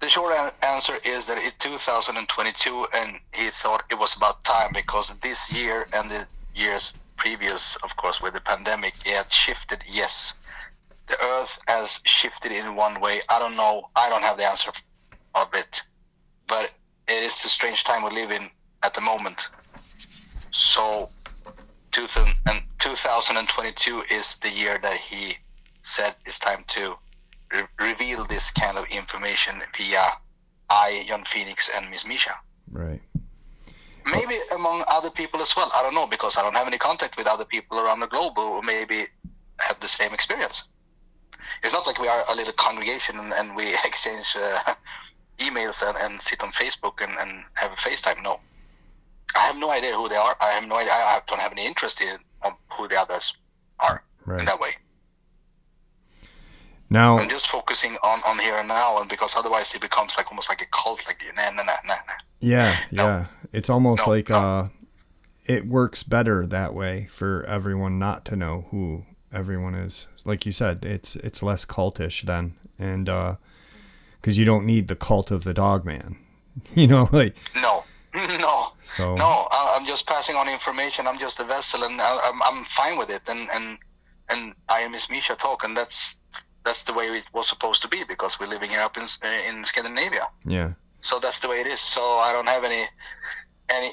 The short answer is that it's 2022, and he thought it was about time, because this year and the years previous, of course, with the pandemic, it had shifted. Yes, the Earth has shifted in one way. I don't know. I don't have the answer of it, but it is a strange time we live in at the moment. So 2022 is the year that he said it's time to reveal this kind of information via John Phoenix, and Miss Misha. Right. Maybe among other people as well. I don't know, because I don't have any contact with other people around the globe who maybe have the same experience. It's not like we are a little congregation and we exchange emails and sit on Facebook and have a FaceTime. No. I have no idea who they are. I have no idea. I don't have any interest in who the others are in that way. Now I'm just focusing on here and now, and because otherwise it becomes like almost like a cult. Like nah. Yeah, no. yeah. It's almost like it works better that way for everyone not to know who everyone is. Like you said, it's less cultish then, and because you don't need the cult of the Dogman, like no. So no, I'm just passing on information. I'm just a vessel, and I'm fine with it. And I and Miss Misha talk, and that's the way it was supposed to be, because we're living here up in Scandinavia. Yeah. So that's the way it is. So I don't have any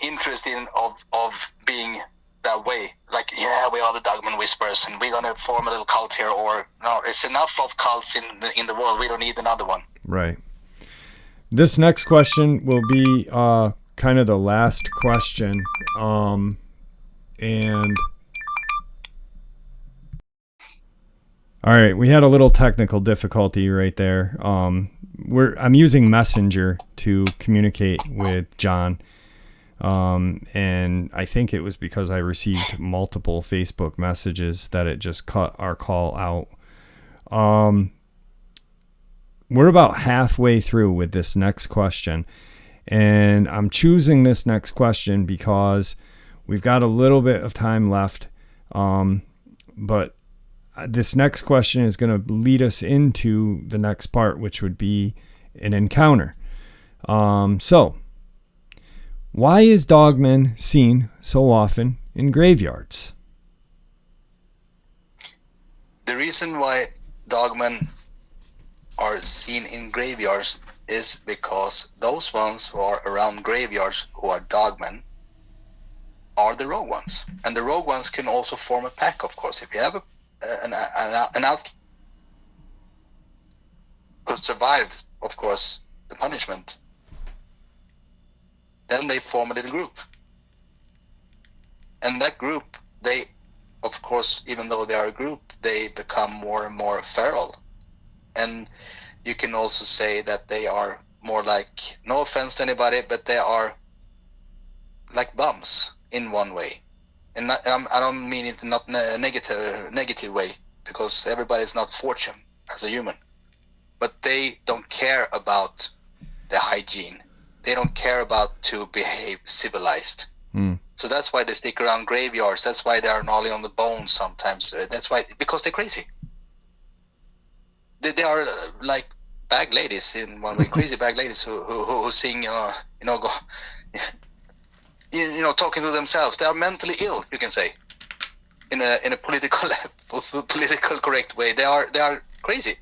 interest in of being that way. Like, yeah, we are the Dogman Whisperers, and we're gonna form a little cult here. Or no, it's enough of cults in the world. We don't need another one. Right. This next question will be kind of the last question, and all right, we had a little technical difficulty right there. I'm using Messenger to communicate with John, and I think it was because I received multiple Facebook messages that it just cut our call out. We're about halfway through with this next question, and I'm choosing this next question because we've got a little bit of time left, but this next question is going to lead us into the next part, which would be an encounter. So, why is Dogman seen so often in graveyards? The reason why Dogmen are seen in graveyards is because those ones who are around graveyards who are Dogmen are the rogue ones. And the rogue ones can also form a pack, of course. If you have an out who survived, of course, the punishment, then they form a little group. And that group, they, of course, even though they are a group, they become more and more feral. And you can also say that they are more like, no offense to anybody, but they are like bums in one way. And not, I don't mean it in not negative way, because everybody's not fortune as a human. But they don't care about the hygiene. They don't care about to behave civilized. So that's why they stick around graveyards. That's why they are gnawing on the bones sometimes. That's why, because they're crazy. They are like bag ladies in one way, crazy bag ladies who sing, talking to themselves. They are mentally ill, you can say, in a political correct way. They are crazy,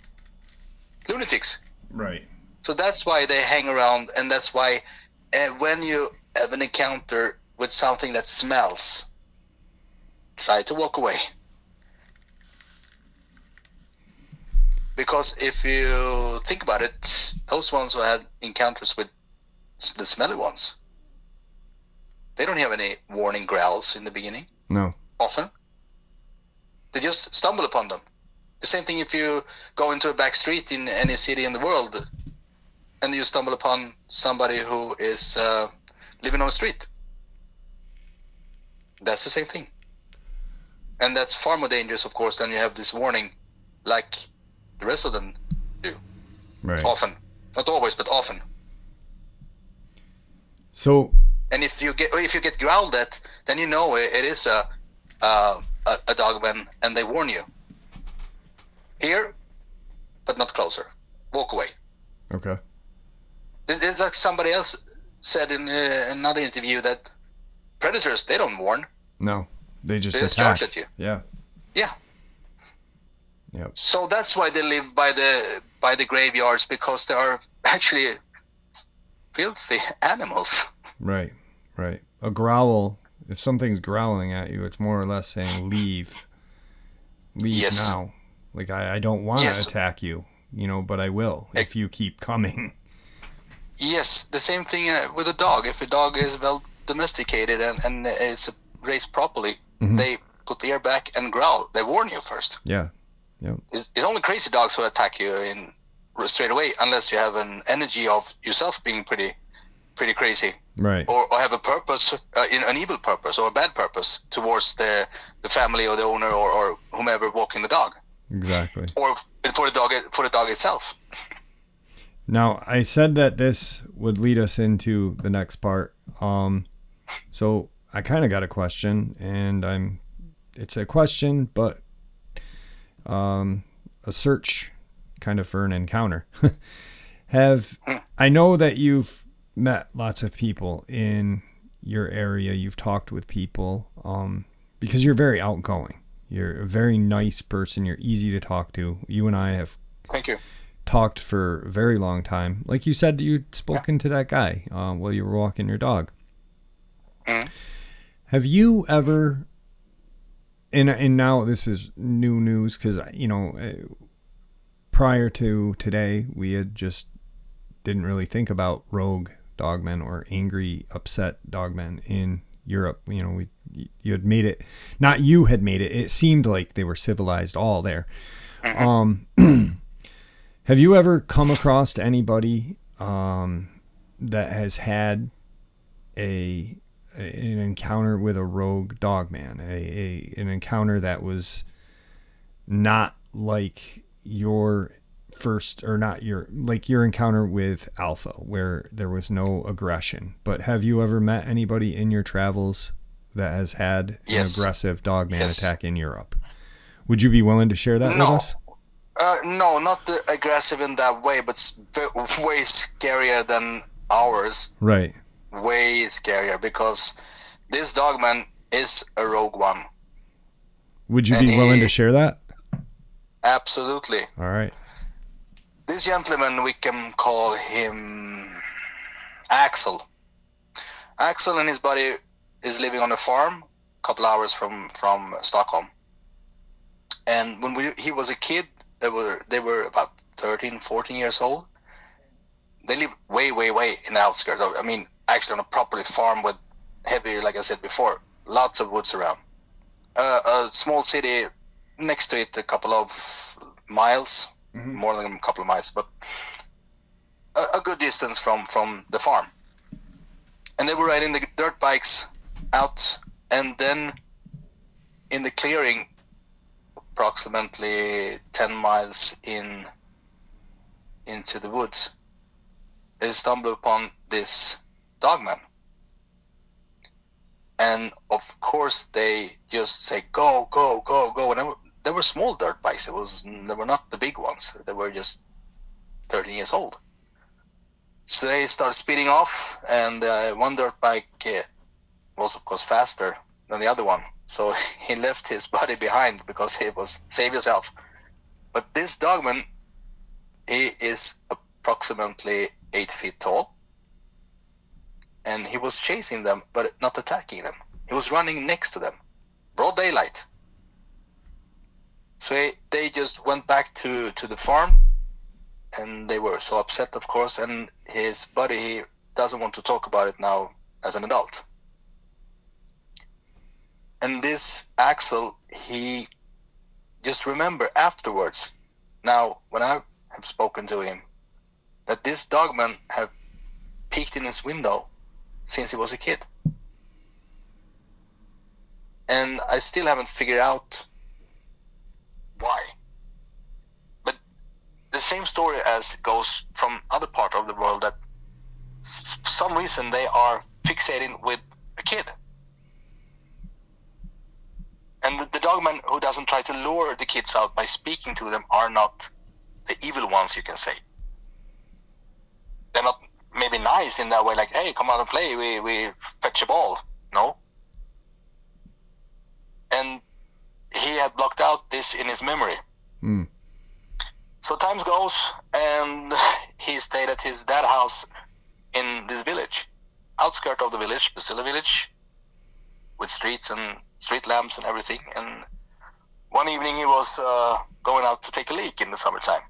lunatics. Right. So that's why they hang around, and that's why when you have an encounter with something that smells, try to walk away. Because if you think about it, those ones who had encounters with the smelly ones, they don't have any warning growls in the beginning. No. Often. They just stumble upon them. The same thing if you go into a back street in any city in the world and you stumble upon somebody who is living on the street. That's the same thing. And that's far more dangerous, of course, than you have this warning like the rest of them do. Right. Often. Not always, but often. So, and if you get growled at, then you know it is a Dogman, and they warn you. Here, but not closer. Walk away. Okay. It's like somebody else said in another interview that predators, they don't warn. No, they just charge at you. Yeah. Yeah. Yep. So that's why they live by the graveyards, because they are actually filthy animals. Right. Right. A growl, if something's growling at you, it's more or less saying leave. Leave Yes. now. Like, I don't want to Yes. attack you, but I will if you keep coming. Yes, the same thing with a dog. If a dog is well domesticated and it's raised properly, they put the ear back and growl. They warn you first. Yeah. Yep. It's only crazy dogs who attack you straight away, unless you have an energy of yourself being pretty crazy. Right. Or have a purpose, an evil purpose or a bad purpose towards the family or the owner or whomever walking the dog. Exactly. Or for the dog itself. Now, I said that this would lead us into the next part. So I kind of got a question, and it's a question, but a search kind of for an encounter. I know that you've met lots of people in your area. You've talked with people, because you're very outgoing. You're a very nice person. You're easy to talk to. You and I have Thank you. talked for a very long time. Like you said, you'd spoken to that guy while you were walking your dog. Have you ever, and now this is new news because, prior to today, we had just didn't really think about rogue dogmen or angry, upset dogmen in Europe. You had made it, not you had made it. It seemed like they were civilized all there. Have you ever come across anybody that has had an encounter with a rogue dogman, an encounter that was not like your first, or not like your encounter with Alpha, where there was no aggression? But have you ever met anybody in your travels that has had an aggressive dogman attack in Europe? Would you be willing to share that with us? No, not aggressive in that way, but way scarier than ours. Right. Way scarier, because this dogman is a rogue one. Would you be willing to share that? Absolutely. All right. This gentleman, we can call him Axel. Axel and his buddy is living on a farm a couple hours from Stockholm. And when he was a kid, they were about 13, 14 years old. They live way in the outskirts. Actually on a properly farm with heavy, like I said before, lots of woods around. A small city next to it, a couple of miles, more than a couple of miles, but a good distance from the farm. And they were riding the dirt bikes out, and then in the clearing, approximately 10 miles into the woods, they stumbled upon this dogman. And of course they just say, go, go, go, go. And they were small dirt bikes. They were not the big ones. They were just 13 years old. So they started speeding off, and one dirt bike was of course faster than the other one. So he left his buddy behind because he was save yourself. But this dogman, he is approximately 8 feet tall. And he was chasing them, but not attacking them. He was running next to them. Broad daylight. So they just went back to the farm. And they were so upset, of course. And his buddy, he doesn't want to talk about it now as an adult. And this Axel, he just remember afterwards, now when I have spoken to him, that this dogman have peeked in his window since he was a kid. And I still haven't figured out why. But the same story as goes from other part of the world, that for some reason they are fixating with a kid. And the dogmen who doesn't try to lure the kids out by speaking to them are not the evil ones, you can say. They're not maybe nice in that way, like, hey, come out and play, we fetch a ball. No. And he had blocked out this in his memory. So time goes, and he stayed at his dad's house in this village outskirt of the village, but still a village with streets and street lamps and everything. And one evening he was going out to take a leak in the summertime,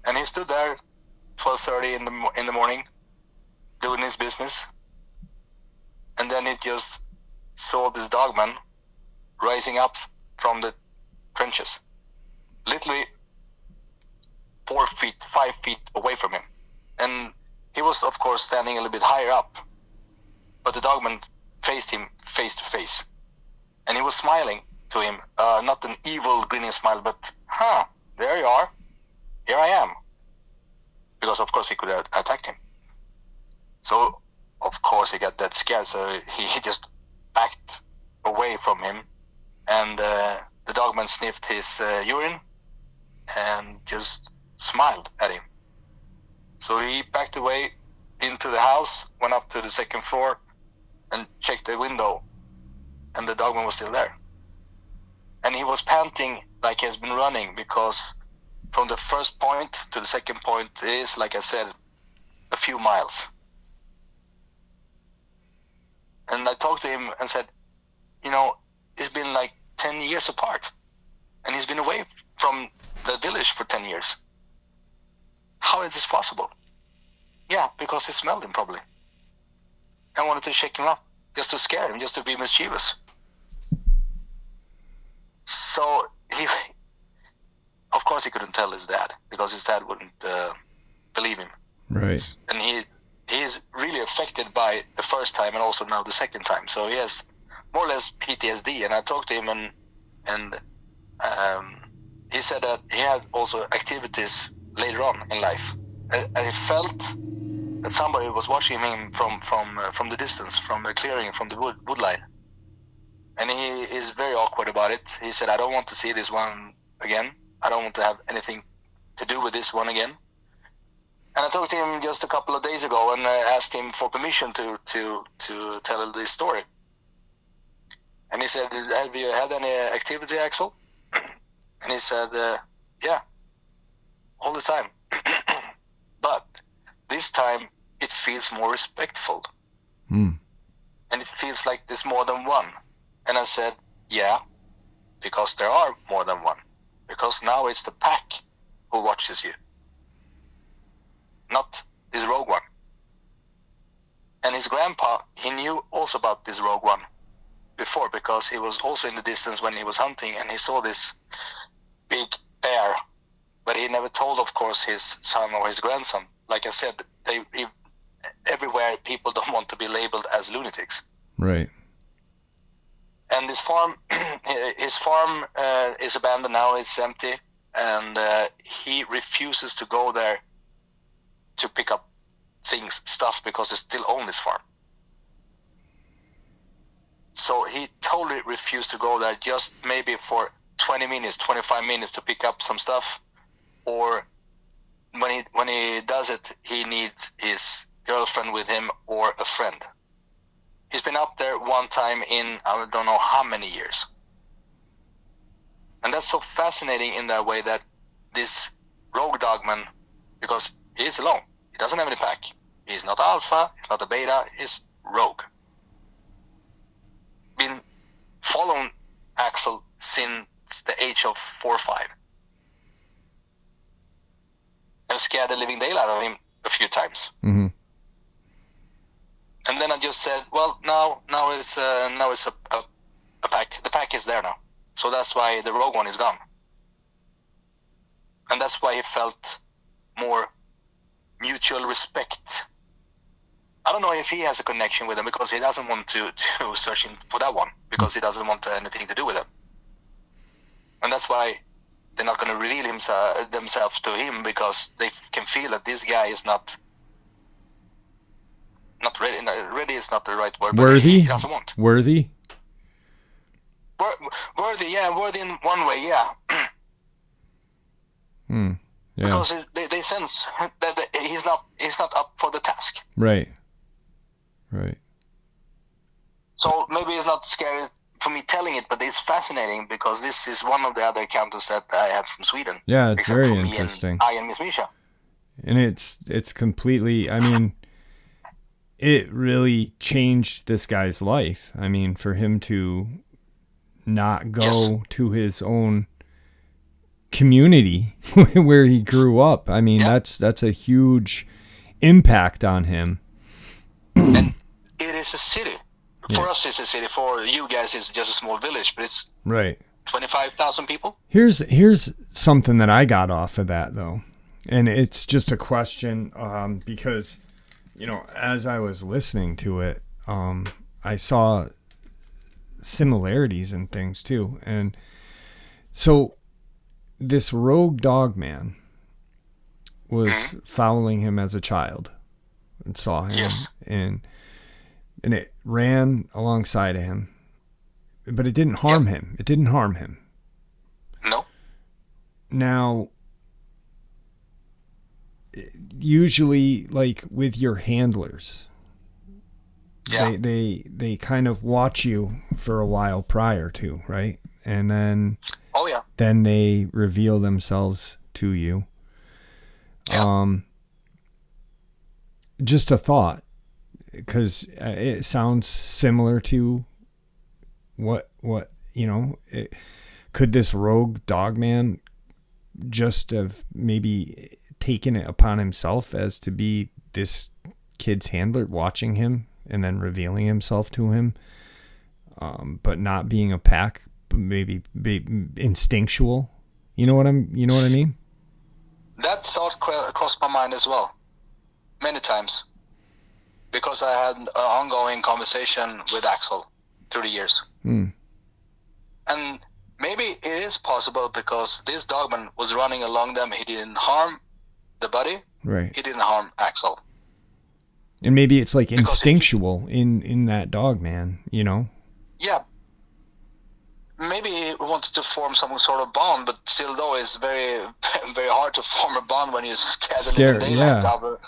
and he stood there 12:30 in the morning doing his business, and then he just saw this dogman rising up from the trenches, literally 4 feet, 5 feet away from him. And he was, of course, standing a little bit higher up, but the dogman faced him face to face, and he was smiling to him, not an evil grinning smile, but there you are, here I am, because of course he could have attacked him. So of course he got that scared, so he just backed away from him, and the dogman sniffed his urine and just smiled at him. So he backed away into the house, went up to the second floor and checked the window, and the dogman was still there. And he was panting like he has been running, because from the first point to the second point is, like I said, a few miles. And I talked to him and said, it's been like 10 years apart, and he's been away from the village for 10 years. How is this possible? Yeah, because he smelled him probably. I wanted to shake him up, just to scare him, just to be mischievous. So of course he couldn't tell his dad, because his dad wouldn't believe him. Right. And he is really affected by the first time and also now the second time. So he has more or less PTSD. And I talked to him, and he said that he had also activities later on in life, and he felt that somebody was watching him from the distance, from the clearing, from the wood line. And he is very awkward about it. He said, I don't want to see this one again. I don't want to have anything to do with this one again. And I talked to him just a couple of days ago and asked him for permission to tell this story. And he said, have you had any activity, Axel? And he said, yeah, all the time. But this time it feels more respectful. And it feels like there's more than one. And I said, yeah, because there are more than one. Because now it's the pack who watches you, not this rogue one. And his grandpa, he knew also about this rogue one before, because he was also in the distance when he was hunting, and he saw this big bear. But he never told, of course, his son or his grandson. Like I said, everywhere people don't want to be labeled as lunatics. Right. And this farm, his farm is abandoned now. It's empty, and he refuses to go there to pick up stuff, because they still own this farm. So he totally refused to go there, just maybe for 20 minutes, 25 minutes to pick up some stuff. Or when he does it, he needs his girlfriend with him or a friend. He's been up there one time in I don't know how many years. And that's so fascinating in that way, that this rogue dogman, because he is alone, he doesn't have any pack. He's not alpha, he's not a beta, he's rogue. Been following Axel since the age of 4 or 5. And scared the living daylight out of him a few times. Mm-hmm. And then I just said, well, now it's a pack. The pack is there now. So that's why the rogue one is gone. And that's why he felt more mutual respect. I don't know if he has a connection with them, because he doesn't want to search for that one, because he doesn't want anything to do with them. And that's why they're not going to reveal themselves to him, because they can feel that this guy is not ready. Ready is not the right word. Worthy? He doesn't want. Worthy? Worthy, yeah. Worthy in one way, yeah. Yeah. Because they sense that he's not up for the task. Right. So maybe it's not scary for me telling it, but it's fascinating, because this is one of the other encounters that I have from Sweden. Yeah, it's except very for me interesting. and I and Miss Misha. And it's completely, I mean, it really changed this guy's life. I mean, for him to not go to his own community where he grew up. I mean, that's a huge impact on him. And it is a city. For us, it's a city. For you guys, it's just a small village, but it's right. 25,000 people. Here's something that I got off of that, though. And it's just a question, because, you know, as I was listening to it, I saw similarities and things too. And so this rogue Dogman was following him as a child and saw him, and it ran alongside of him, but it didn't harm him. It didn't harm him. No. Now, usually, like with your handlers, they kind of watch you for a while prior to, right? And then then they reveal themselves to you. Just a thought, because it sounds similar to what you know. Could this rogue Dogman just have maybe taken it upon himself as to be this kid's handler, watching him and then revealing himself to him, but not being a pack, but maybe be instinctual? You know what I mean? That thought crossed my mind as well, many times, because I had an ongoing conversation with Axel through the years. And maybe it is possible because this Dogman was running along them. He didn't harm the buddy. Right. He didn't harm Axel. And maybe it's like because instinctual in that Dogman, you know? Yeah. Maybe he wanted to form some sort of bond, but still, though, it's very, very hard to form a bond when you're scared over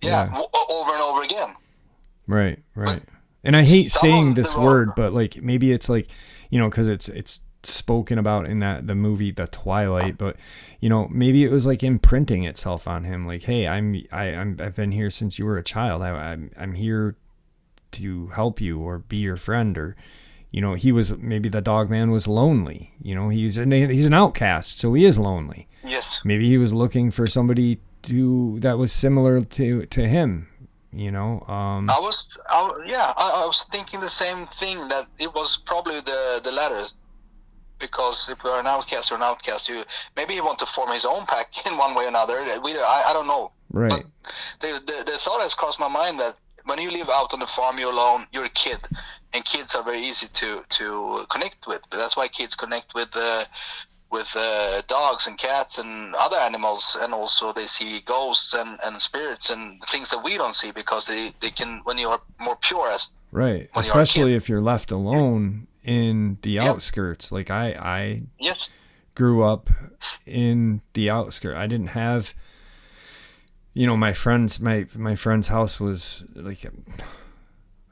and over again. Right. But and I hate saying this word, but like maybe it's like, you know, because it's spoken about in the movie The Twilight, but you know, maybe it was like imprinting itself on him, like, hey, I've been here since you were a child. I'm here to help you or be your friend, or you know, maybe the Dogman was lonely. You know, he's an outcast, so he is lonely. Yes. Maybe he was looking for somebody that was similar to him. You know. I was thinking the same thing, that it was probably the latter. Because if you're an outcast, maybe he want to form his own pack in one way or another. I don't know. Right. But the thought has crossed my mind that when you live out on the farm, you're alone, you're a kid, and kids are very easy to connect with. But that's why kids connect with dogs and cats and other animals, and also they see ghosts and spirits and things that we don't see, because they can, when you are more pure. Right. Especially if you're left alone in the outskirts. Like I grew up in the outskirts. I didn't have, you know, my friend's house was like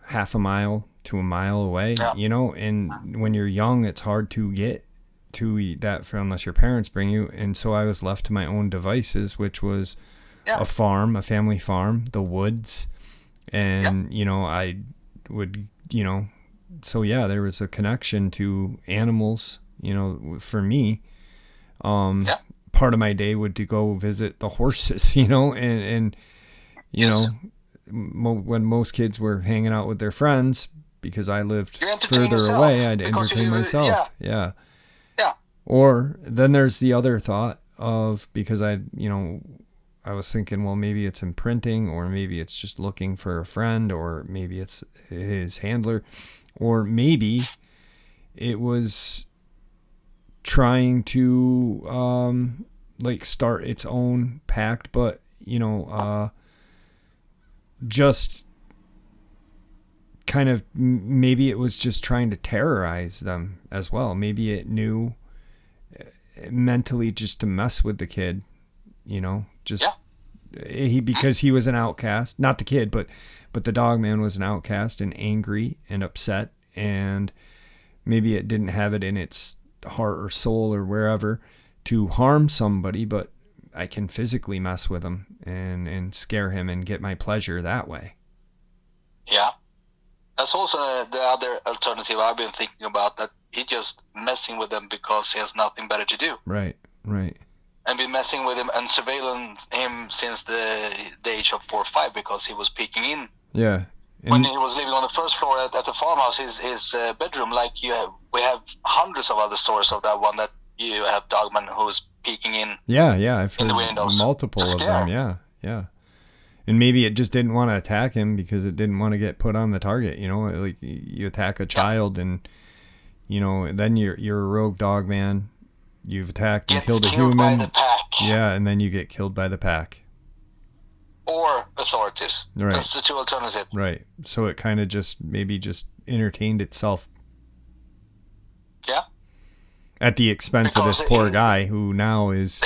half a mile to a mile away, you know, and when you're young, it's hard to get to that unless your parents bring you. And so I was left to my own devices, which was a family farm, the woods. And, you know, I would, you know, so there was a connection to animals, you know, for me. Part of my day would to go visit the horses, you know, and you know, when most kids were hanging out with their friends, because I lived further away, I'd entertain myself. Yeah. Or then there's the other thought of, because I was thinking, well, maybe it's imprinting, or maybe it's just looking for a friend, or maybe it's his handler, or maybe it was trying to like start its own pact, but you know, just kind of, maybe it was just trying to terrorize them as well. Maybe it knew mentally just to mess with the kid, you know, just because he was an outcast, not the kid, but the Dogman was an outcast and angry and upset, and maybe it didn't have it in its heart or soul or wherever to harm somebody, but I can physically mess with him and scare him and get my pleasure that way. Yeah. That's also the other alternative I've been thinking about, that he just messing with them because he has nothing better to do. Right. And been messing with him and surveilling him since the age of 4 or 5 because he was peeking in. Yeah. When he was living on the first floor at the farmhouse, his bedroom, like we have hundreds of other stories of that one, that you have Dogman who's peeking in. Yeah, I've heard the windows multiple of them. Yeah. And maybe it just didn't want to attack him because it didn't want to get put on the target. You know, like you attack a child, and you know, then you're a rogue dog man. You've attacked and killed a human. By the pack. Yeah, and then you get killed by the pack. Or authorities. Right. That's the two alternatives. Right. So it kind of just entertained itself. Yeah. At the expense of this poor guy who now is...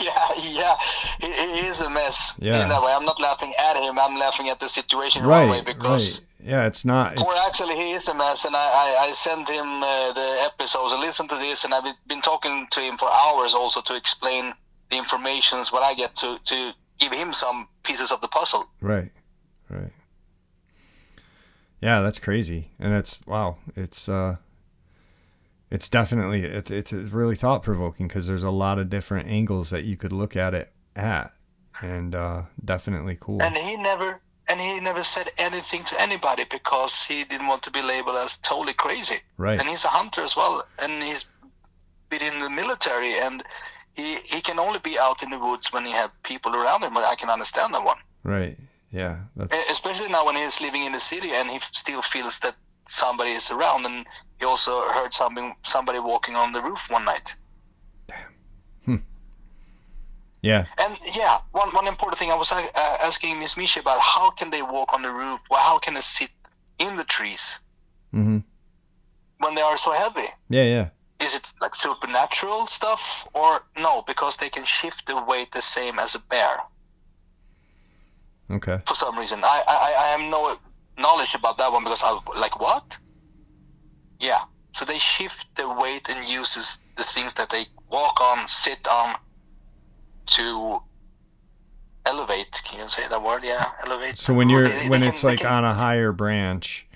yeah. He is a mess in that way. I'm not laughing at him. I'm laughing at the situation in one way because... Right. Yeah, it's not... Poor Axel, he is a mess, and I sent him the episodes. Listen to this, and I've been talking to him for hours also to explain the informations, what I get to give him some pieces of the puzzle. Right. Yeah, that's crazy. And that's... Wow. It's definitely, it's really thought-provoking because there's a lot of different angles that you could look at it at, and definitely cool. And he never said anything to anybody because he didn't want to be labeled as totally crazy. Right. And he's a hunter as well, and he's been in the military, and he can only be out in the woods when he have people around him, but I can understand that one. Right, yeah. Especially now when he's living in the city and he still feels that somebody is around, and he also heard somebody walking on the roof one night. Damn. Yeah. And one important thing I was asking Miss Misha about, how can they walk on the roof? Well, how can they sit in the trees when they are so heavy? Yeah. Is it like supernatural stuff, or no? Because they can shift the weight the same as a bear. Okay. For some reason, I have no knowledge about that one because what? Yeah. So they shift the weight and uses the things that they walk on, sit on, to elevate. Can you say that word? Yeah, elevate. So when it's on a higher branch,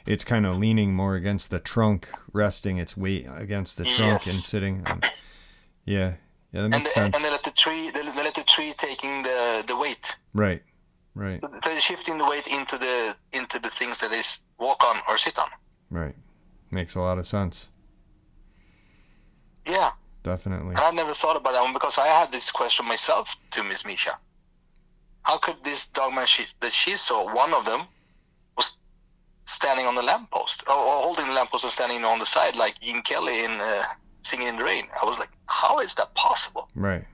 it's kind of leaning more against the trunk, resting its weight against the trunk and sitting. Yeah, that makes sense. And they let the tree taking the weight. Right. So they're shifting the weight into the things that they walk on or sit on. Right. Makes a lot of sense. Yeah. Definitely. And I never thought about that one because I had this question myself to Miss Misha. How could this dogman that she saw, one of them was standing on the lamppost, or holding the lamppost and standing on the side like Gene Kelly in Singing in the Rain? I was like, how is that possible? Right.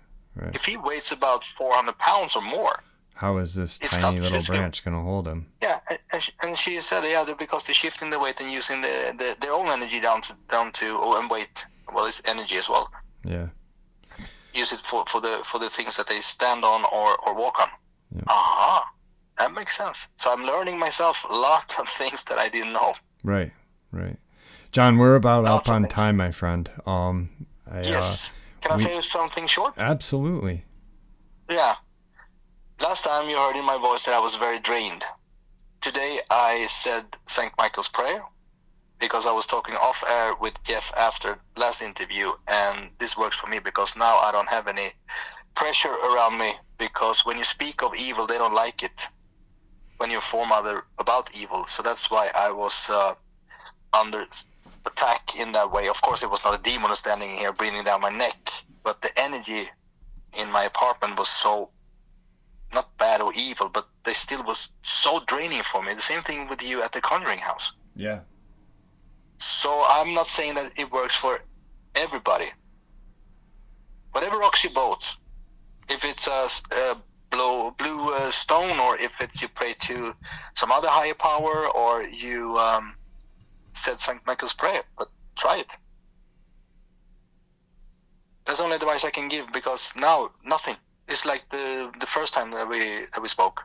If he weighs about 400 pounds or more, how is this tiny little branch going to hold him? Yeah, and she said, because they're shifting the weight and using their own energy down to and weight. Well, it's energy as well. Yeah. Use it for the things that they stand on or walk on. Yeah. Aha, that makes sense. So I'm learning myself a lot of things that I didn't know. Right. John, we're about up on time, my friend. Yes. Can I say something short? Absolutely. Yeah. Last time you heard in my voice that I was very drained. Today I said St. Michael's Prayer because I was talking off air with Jeff after last interview, and this works for me because now I don't have any pressure around me, because when you speak of evil, they don't like it when you inform other about evil. So that's why I was under attack in that way. Of course, it was not a demon standing here breathing down my neck, but the energy in my apartment was so not bad or evil, but they still was so draining for me. The same thing with you at the Conjuring House. Yeah. So I'm not saying that it works for everybody. Whatever rocks your boat, if it's a blue stone, or if it's you pray to some other higher power, or you said St. Michael's Prayer, but try it. That's the only advice I can give, because now nothing. It's like the first time that we spoke.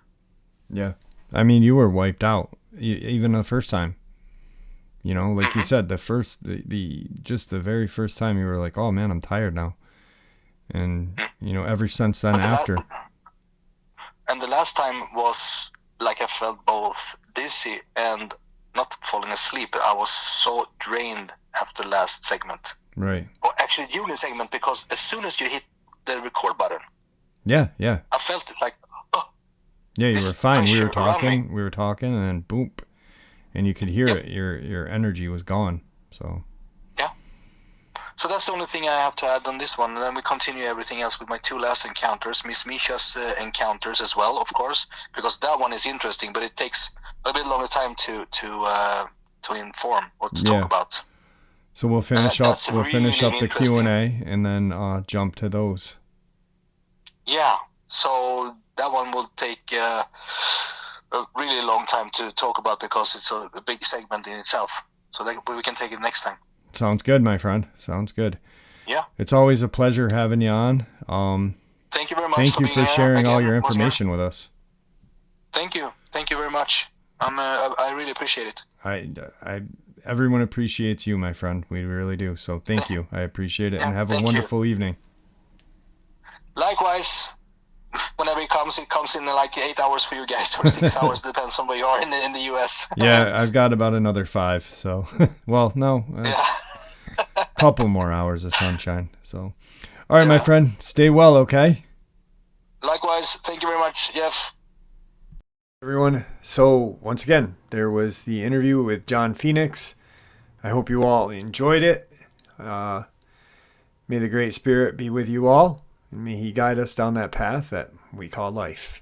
Yeah, I mean, you were wiped out even the first time. You know, like you said, the very first time you were like, "Oh man, I'm tired now," and ever since then after. And the last time was like I felt both dizzy and not falling asleep. I was so drained after last segment. Right. Or actually during the segment, because as soon as you hit the record button, yeah, I felt it like, oh. Yeah, you were fine. We were pressure talking, and then boom, and you could hear it. Your energy was gone. So. Yeah. So that's the only thing I have to add on this one. And then we continue everything else with my two last encounters, Miss Misha's encounters as well, of course, because that one is interesting, but it takes a bit longer time to inform or to talk about. So we'll finish up. We'll finish up the Q&A and then jump to those. Yeah. So that one will take a really long time to talk about because it's a big segment in itself. So we can take it next time. Sounds good, my friend. Sounds good. Yeah. It's always a pleasure having you on. Thank you very much. Thank you for sharing all your information with us. Thank you. Thank you very much. I really appreciate it. Everyone appreciates you, my friend. We really do. So thank you. I appreciate it, and have a wonderful evening. Likewise. Whenever it comes in like 8 hours for you guys, or 6 hours, depends on where you are in the US. Yeah, I've got about another 5. So, well, no, a couple more hours of sunshine. So, all right, my friend, stay well, okay? Likewise. Thank you very much, Jeff. Everyone, so once again, there was the interview with John Phoenix. I hope you all enjoyed it. May the Great Spirit be with you all, and may He guide us down that path that we call life.